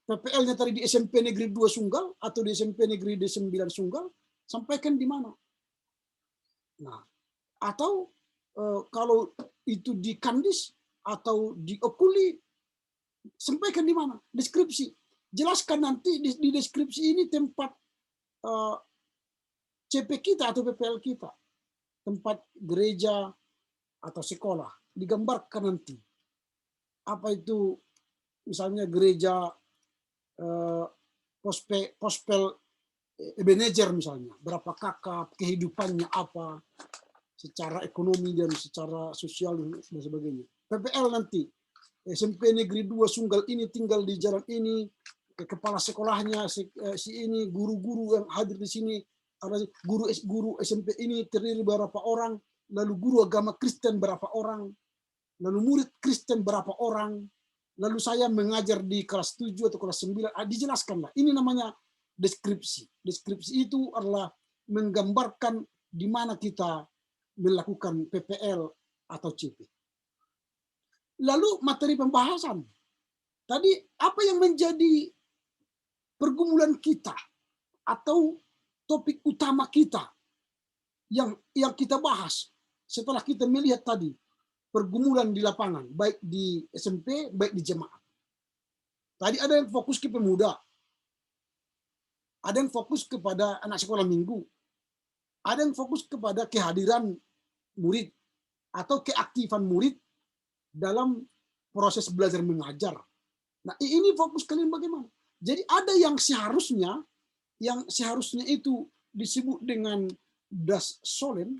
PPL-nya tadi di SMP Negeri 2 Sunggal atau di SMP Negeri D9 Sunggal, sampaikan di mana. Nah, atau kalau itu di Kandis atau di Okuli, sampaikan di mana. Deskripsi. Jelaskan nanti di deskripsi ini tempat CP kita atau PPL kita. Tempat gereja atau sekolah. Digambarkan nanti. Apa itu misalnya gereja Gospel Ebenezer misalnya, berapa kakak, kehidupannya apa, secara ekonomi dan secara sosial dan sebagainya. PPL nanti, SMP Negeri 2 Sunggal ini tinggal di jalan ini, kepala sekolahnya si ini, guru-guru yang hadir di sini, ada guru SMP ini terdiri berapa orang, lalu guru agama Kristen berapa orang, lalu murid Kristen berapa orang, lalu saya mengajar di kelas 7 atau kelas 9, dijelaskanlah. Ini namanya deskripsi. Deskripsi itu adalah menggambarkan di mana kita melakukan PPL atau CP. Lalu materi pembahasan. Tadi apa yang menjadi pergumulan kita atau topik utama kita yang kita bahas setelah kita melihat tadi pergumulan di lapangan, baik di SMP, baik di jemaat. Tadi ada yang fokus ke pemuda, ada yang fokus kepada anak sekolah minggu, ada yang fokus kepada kehadiran murid atau keaktifan murid dalam proses belajar mengajar. Nah, ini fokus kalian bagaimana? Jadi ada yang seharusnya itu disebut dengan das solen,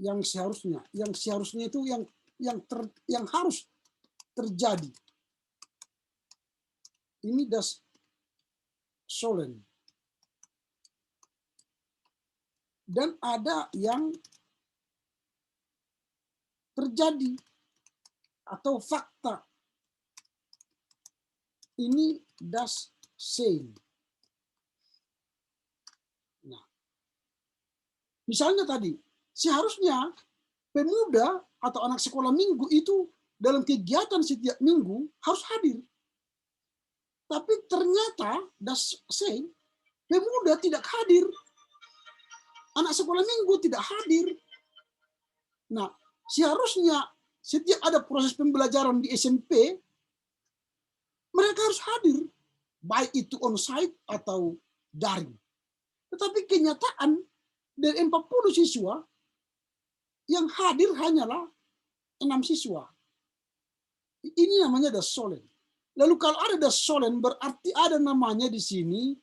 yang seharusnya itu yang harus terjadi. Ini das solen. Dan ada yang terjadi atau fakta ini das sein. Nah, misalnya tadi, seharusnya pemuda atau anak sekolah minggu itu dalam kegiatan setiap minggu harus hadir. Tapi ternyata das sein, pemuda tidak hadir. Anak sekolah minggu tidak hadir. Nah, seharusnya setiap ada proses pembelajaran di SMP, mereka harus hadir, baik itu on-site atau daring. Tetapi kenyataan dari 40 siswa, yang hadir hanyalah 6 siswa. Ini namanya das Sollen. Lalu kalau ada das Sollen, berarti ada namanya di sini,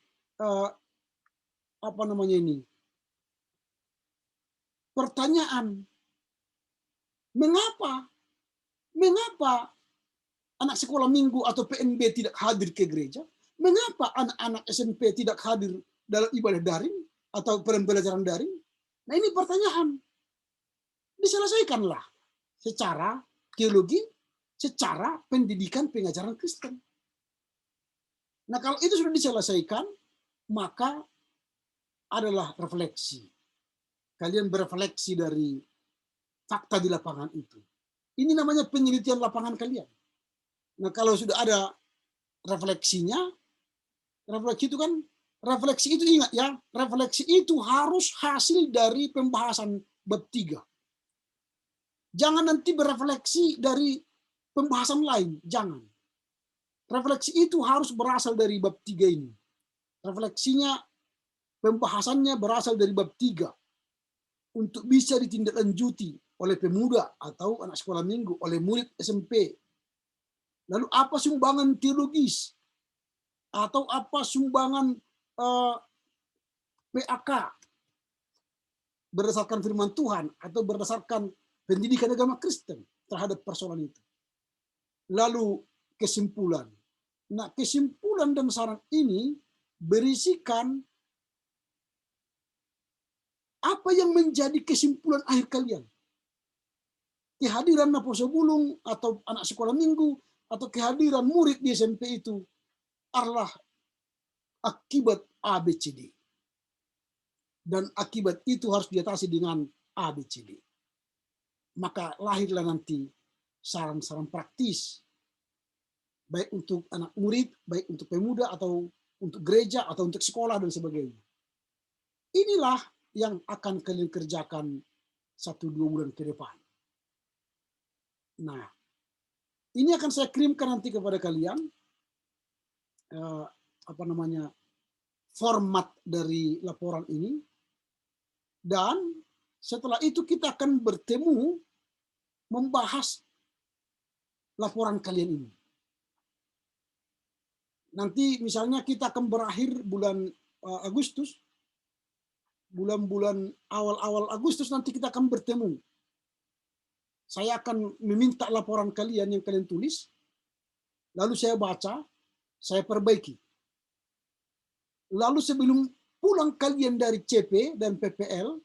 apa namanya ini? Pertanyaan. Mengapa anak sekolah minggu atau PNB tidak hadir ke gereja? Mengapa anak-anak SMP tidak hadir dalam ibadah daring atau pembelajaran daring? Nah, ini pertanyaan. Diselesaikanlah secara teologi, secara pendidikan pengajaran Kristen. Nah, kalau itu sudah diselesaikan, maka adalah refleksi. Kalian berefleksi dari fakta di lapangan itu. Ini namanya penelitian lapangan kalian. Nah, kalau sudah ada refleksinya, refleksi itu ingat ya, refleksi itu harus hasil dari pembahasan bab 3. Jangan nanti berefleksi dari pembahasan lain, jangan. Refleksi itu harus berasal dari bab 3 ini. Refleksinya, pembahasannya berasal dari bab 3 untuk bisa ditindaklanjuti oleh pemuda atau anak sekolah minggu, oleh murid SMP. Lalu apa sumbangan teologis atau apa sumbangan PAK berdasarkan firman Tuhan atau berdasarkan pendidikan agama Kristen terhadap persoalan itu. Lalu kesimpulan. Nah, kesimpulan dan saran ini berisikan apa yang menjadi kesimpulan akhir kalian. Kehadiran Naposo Bulung atau anak sekolah minggu atau kehadiran murid di SMP itu adalah akibat ABCD. Dan akibat itu harus diatasi dengan ABCD. Maka lahirlah nanti saran-saran praktis, baik untuk anak murid, baik untuk pemuda, atau untuk gereja, atau untuk sekolah, dan sebagainya. Inilah yang akan kalian kerjakan 1-2 bulan ke depan. Nah, ini akan saya kirimkan nanti kepada kalian format dari laporan ini, dan setelah itu kita akan bertemu membahas laporan kalian ini. Nanti misalnya kita akan berakhir bulan Agustus, bulan-bulan awal-awal Agustus nanti kita akan bertemu. Saya akan meminta laporan kalian yang kalian tulis, lalu saya baca, saya perbaiki. Lalu sebelum pulang kalian dari CP dan PPL,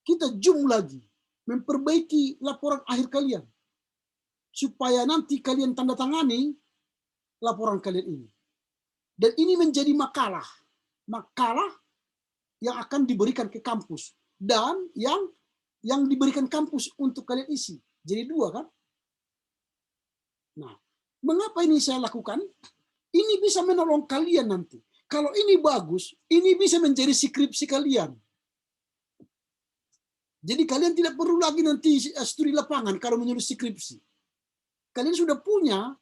kita zoom lagi, memperbaiki laporan akhir kalian, supaya nanti kalian tanda tangani laporan kalian ini. Dan ini menjadi makalah yang akan diberikan ke kampus, dan yang diberikan kampus untuk kalian isi. Jadi 2 kan? Nah, mengapa ini saya lakukan? Ini bisa menolong kalian nanti. Kalau ini bagus, ini bisa menjadi skripsi kalian. Jadi kalian tidak perlu lagi nanti studi lapangan kalau menulis skripsi. Kalian sudah punya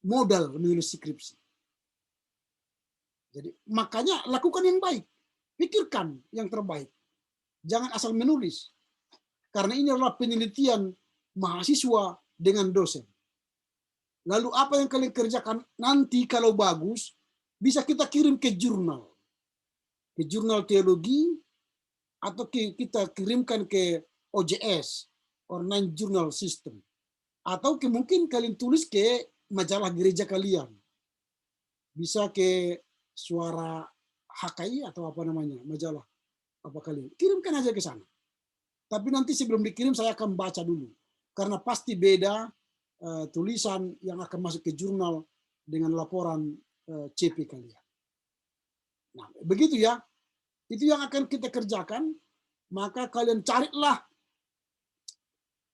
modal menulis skripsi. Jadi makanya lakukan yang baik. Pikirkan yang terbaik. Jangan asal menulis. Karena ini adalah penelitian mahasiswa dengan dosen. Lalu apa yang kalian kerjakan nanti kalau bagus, bisa kita kirim ke jurnal. Ke jurnal teologi, atau kita kirimkan ke OJS, Online Journal System. Atau mungkin kalian tulis ke majalah gereja kalian. Bisa ke Suara HKI atau apa namanya, majalah apa kalian. Kirimkan aja ke sana. Tapi nanti sebelum dikirim saya akan baca dulu. Karena pasti beda tulisan yang akan masuk ke jurnal dengan laporan CP kalian. Nah, begitu ya. Itu yang akan kita kerjakan. Maka kalian carilah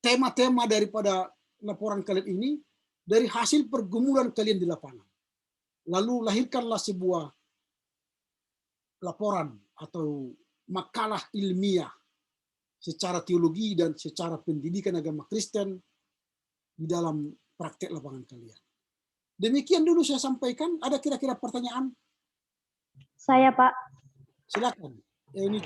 tema-tema daripada laporan kalian ini dari hasil pergumulan kalian di lapangan. Lalu lahirkanlah sebuah laporan atau makalah ilmiah secara teologi dan secara pendidikan agama Kristen di dalam praktek lapangan kalian. Demikian dulu saya sampaikan. Ada kira-kira pertanyaan? Saya, Pak. Silakan. Ini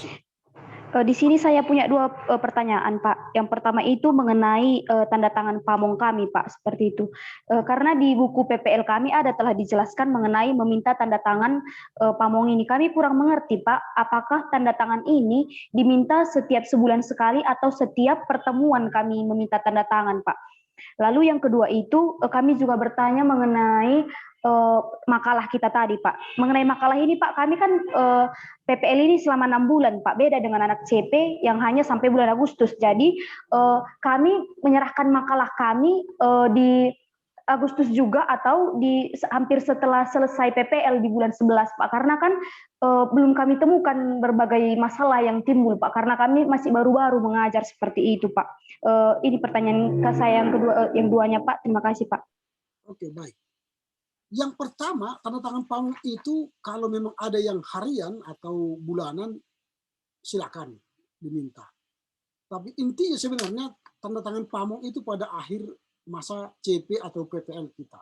Di sini saya punya dua pertanyaan, Pak. Yang pertama itu mengenai tanda tangan pamong kami, Pak, seperti itu. Karena di buku PPL kami ada telah dijelaskan mengenai meminta tanda tangan pamong ini. Kami kurang mengerti, Pak, apakah tanda tangan ini diminta setiap sebulan sekali atau setiap pertemuan kami meminta tanda tangan, Pak. Lalu yang kedua itu kami juga bertanya mengenai makalah kita tadi, Pak. Mengenai makalah ini, Pak, kami kan PPL ini selama 6 bulan, Pak. Beda dengan anak CP yang hanya sampai bulan Agustus. Jadi kami menyerahkan makalah kami di Agustus juga atau di hampir setelah selesai PPL di bulan 11, Pak. Karena kan belum kami temukan berbagai masalah yang timbul, Pak. Karena kami masih baru-baru mengajar seperti itu, Pak. Ini pertanyaan saya yang duanya, Pak. Terima kasih, Pak. Oke, baik. Yang pertama, tanda tangan pamong itu kalau memang ada yang harian atau bulanan, silakan diminta. Tapi intinya sebenarnya tanda tangan pamong itu pada akhir masa CP atau PPL kita.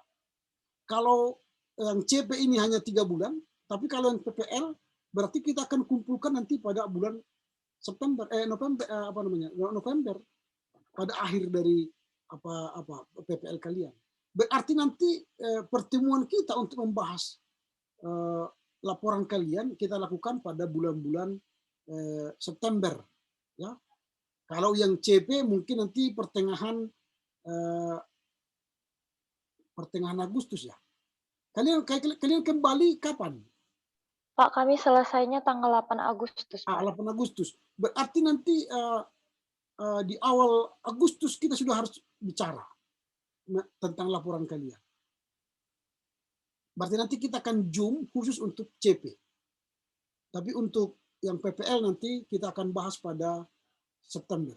Kalau yang CP ini hanya 3 bulan, tapi kalau yang PPL berarti kita akan kumpulkan nanti pada bulan November pada akhir dari PPL kalian. Berarti nanti pertemuan kita untuk membahas laporan kalian kita lakukan pada bulan-bulan September, ya. Kalau yang CP mungkin nanti pertengahan Agustus ya. Kalian kembali kapan? Pak, kami selesainya tanggal 8 Agustus. Pak. 8 Agustus. Berarti nanti di awal Agustus kita sudah harus bicara tentang laporan kalian. Berarti nanti kita akan Zoom khusus untuk CP. Tapi untuk yang PPL nanti kita akan bahas pada September.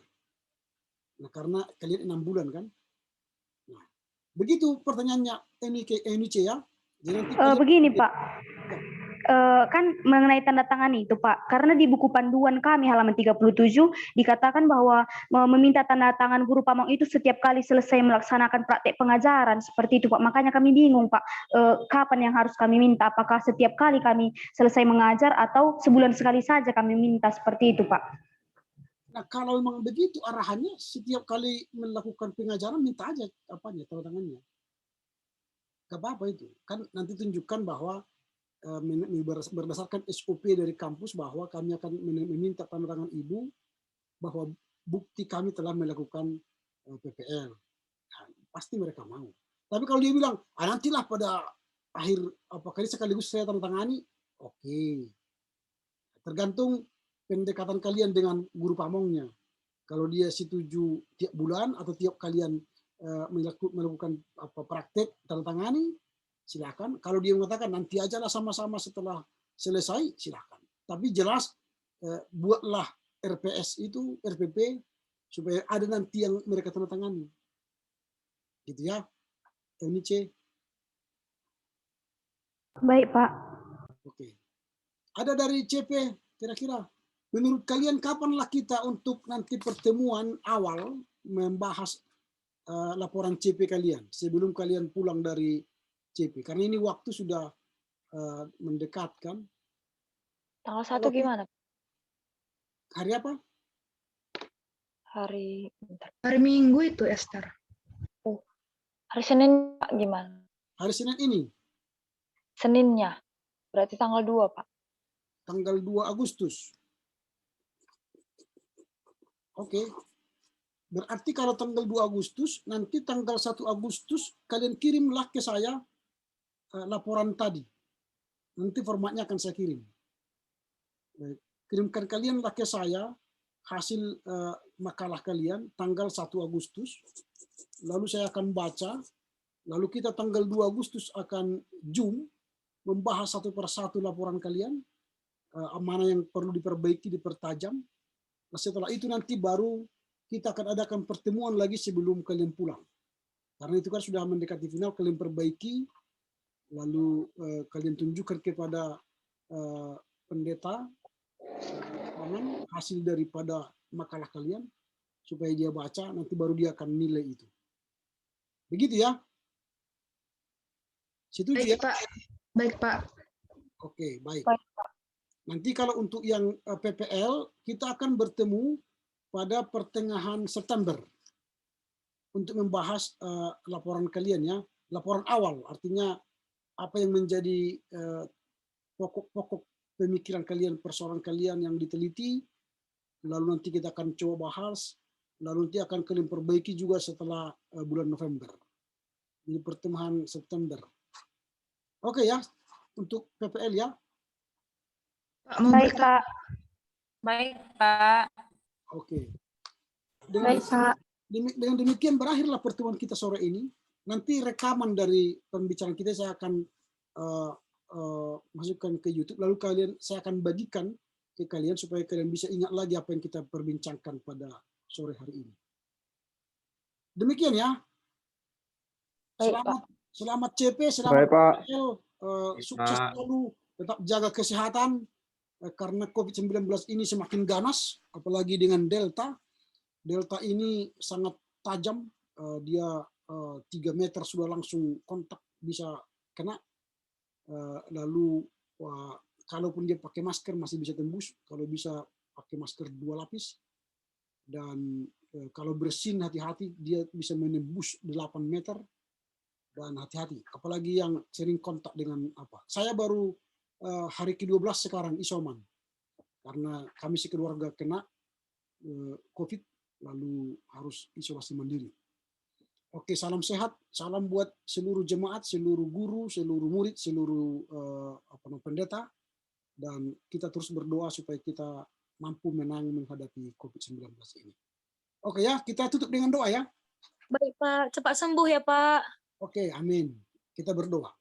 Nah, karena kalian 6 bulan kan. Nah, begitu pertanyaannya ini ya. Jadi nanti begini, Pak. Kan mengenai tanda tangan itu, Pak. Karena di buku panduan kami halaman 37 dikatakan bahwa meminta tanda tangan guru pamong itu setiap kali selesai melaksanakan praktek pengajaran seperti itu, Pak. Makanya kami bingung, Pak. Kapan yang harus kami minta? Apakah setiap kali kami selesai mengajar atau sebulan sekali saja kami minta seperti itu, Pak? Nah, kalau memang begitu arahannya, setiap kali melakukan pengajaran minta aja tanda tangannya. Gak apa-apa itu. Kan nanti tunjukkan bahwa berdasarkan SOP dari kampus bahwa kami akan meminta tanda tangan ibu bahwa bukti kami telah melakukan PPL. Nah, pasti mereka mau. Tapi kalau dia bilang, nantilah pada akhir kali sekaligus saya tanda tangani, oke. Tergantung pendekatan kalian dengan guru pamongnya. Kalau dia setuju tiap bulan atau tiap kalian melakukan praktek tanda tangani, silakan. Kalau dia mengatakan nanti aja lah sama-sama setelah selesai, silakan. Tapi jelas buatlah RPS itu, RPP, supaya ada nanti yang mereka tanda tangani. Gitu ya. Ini C. Baik, Pak. Oke. Ada dari CP kira-kira. Menurut kalian kapanlah kita untuk nanti pertemuan awal membahas laporan CP kalian sebelum kalian pulang dari CP? Karena ini waktu sudah mendekat kan. Tanggal 1 gimana? Hari apa? Hari Minggu itu, Esther. Oh, hari Senin Pak, gimana? Hari Senin ini? Seninnya. Berarti tanggal 2, Pak. Tanggal 2 Agustus. Oke. Berarti kalau tanggal 2 Agustus, nanti tanggal 1 Agustus kalian kirimlah ke saya laporan tadi. Nanti formatnya akan saya kirim. Kirimkan kalianlah ke saya hasil makalah kalian tanggal 1 Agustus. Lalu saya akan baca Lalu kita tanggal 2 Agustus akan Zoom membahas satu persatu laporan kalian, mana yang perlu diperbaiki, dipertajam. Nah, setelah itu nanti baru kita akan adakan pertemuan lagi sebelum kalian pulang. Karena itu kan sudah mendekati final, kalian perbaiki, lalu kalian tunjukkan kepada pendeta hasil daripada makalah kalian, supaya dia baca, nanti baru dia akan nilai itu. Begitu ya? Setuju ya? Pak. Baik, Pak. Oke, baik. Nanti kalau untuk yang PPL, kita akan bertemu pada pertengahan September untuk membahas laporan kalian ya, laporan awal, artinya apa yang menjadi pokok-pokok pemikiran kalian, persoalan kalian yang diteliti, lalu nanti kita akan coba bahas, lalu nanti akan kalian perbaiki juga setelah bulan November. Jadi pertengahan September. Oke ya, untuk PPL ya. Baik, Pak. Baik, Pak. Oke. Baik, Pak. Dengan demikian berakhirlah pertemuan kita sore ini. Nanti rekaman dari pembicaraan kita saya akan masukkan ke YouTube. Lalu saya akan bagikan ke kalian supaya kalian bisa ingat lagi apa yang kita perbincangkan pada sore hari ini. Demikian ya. Selamat CP, selamat PPL, sukses selalu, tetap jaga kesehatan karena COVID-19 ini semakin ganas, apalagi dengan Delta. Delta ini sangat tajam, dia 3 meter sudah langsung kontak bisa kena. Lalu kalaupun dia pakai masker masih bisa tembus, kalau bisa pakai masker 2 lapis. Dan kalau bersin hati-hati, dia bisa menembus 8 meter. Dan hati-hati, apalagi yang sering kontak dengan apa. Saya baru hari ke-12 sekarang isoman, karena kami sekeluarga kena COVID, lalu harus isolasi mandiri. Oke, salam sehat, salam buat seluruh jemaat, seluruh guru, seluruh murid, seluruh pendeta, dan kita terus berdoa supaya kita mampu menghadapi COVID-19 ini. Oke ya, kita tutup dengan doa ya. Baik, Pak. Cepat sembuh ya, Pak. Oke, amin. Kita berdoa.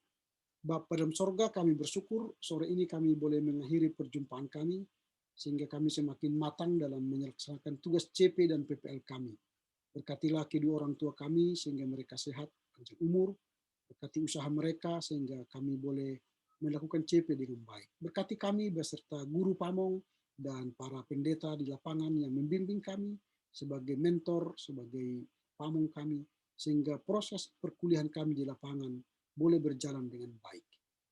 Bapa dalam sorga, kami bersyukur sore ini kami boleh mengakhiri perjumpaan kami, sehingga kami semakin matang dalam melaksanakan tugas CP dan PPL kami. Berkatilah kedua orang tua kami, sehingga mereka sehat, panjang umur. Berkati usaha mereka, sehingga kami boleh melakukan CP dengan baik. Berkati kami beserta guru pamong dan para pendeta di lapangan yang membimbing kami sebagai mentor, sebagai pamong kami, sehingga proses perkuliahan kami di lapangan boleh berjalan dengan baik.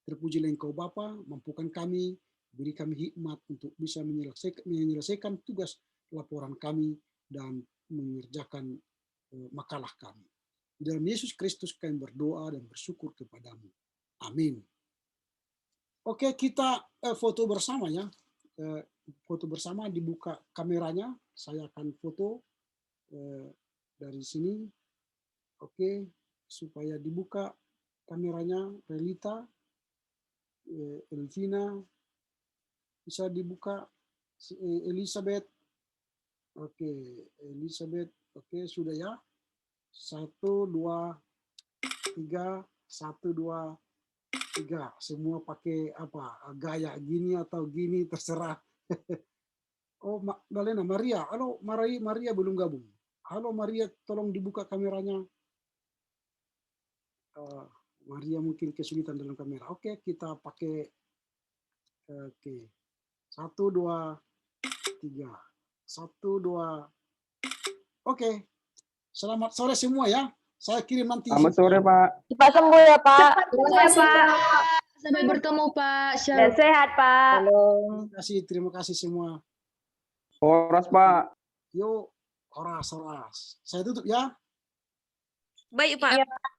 Terpujilah Engkau Bapa, mampukan kami, beri kami hikmat untuk bisa menyelesaikan tugas laporan kami dan mengerjakan makalah kami. Di dalam Yesus Kristus kami berdoa dan bersyukur kepadamu. Amin. Oke, kita foto bersama ya. Foto bersama, dibuka kameranya. Saya akan foto dari sini. Oke, supaya dibuka kameranya, Relita, Elvina, bisa dibuka, Elizabeth. Oke, Elizabeth. Oke, sudah ya. 1, 2, 3, 1, 2, 3. Semua pakai apa? Gaya gini atau gini, terserah. Oh, Dalena, Maria. Halo, Maria belum gabung. Halo Maria, tolong dibuka kameranya. Maria mungkin kesulitan dalam kamera. Oke, kita pakai. Oke. 1, 2, 3. 1, 2. Oke. Selamat sore semua ya. Saya kirim nanti. Selamat sore, Pak. Cepat sembuh ya, Pak. Cepat sembuh ya, Pak. Sampai bertemu, Pak. Dan sehat, Pak. Terima kasih semua. Horas, Pak. Yuk, horas. Saya tutup ya. Baik, Pak. Iya, Pak.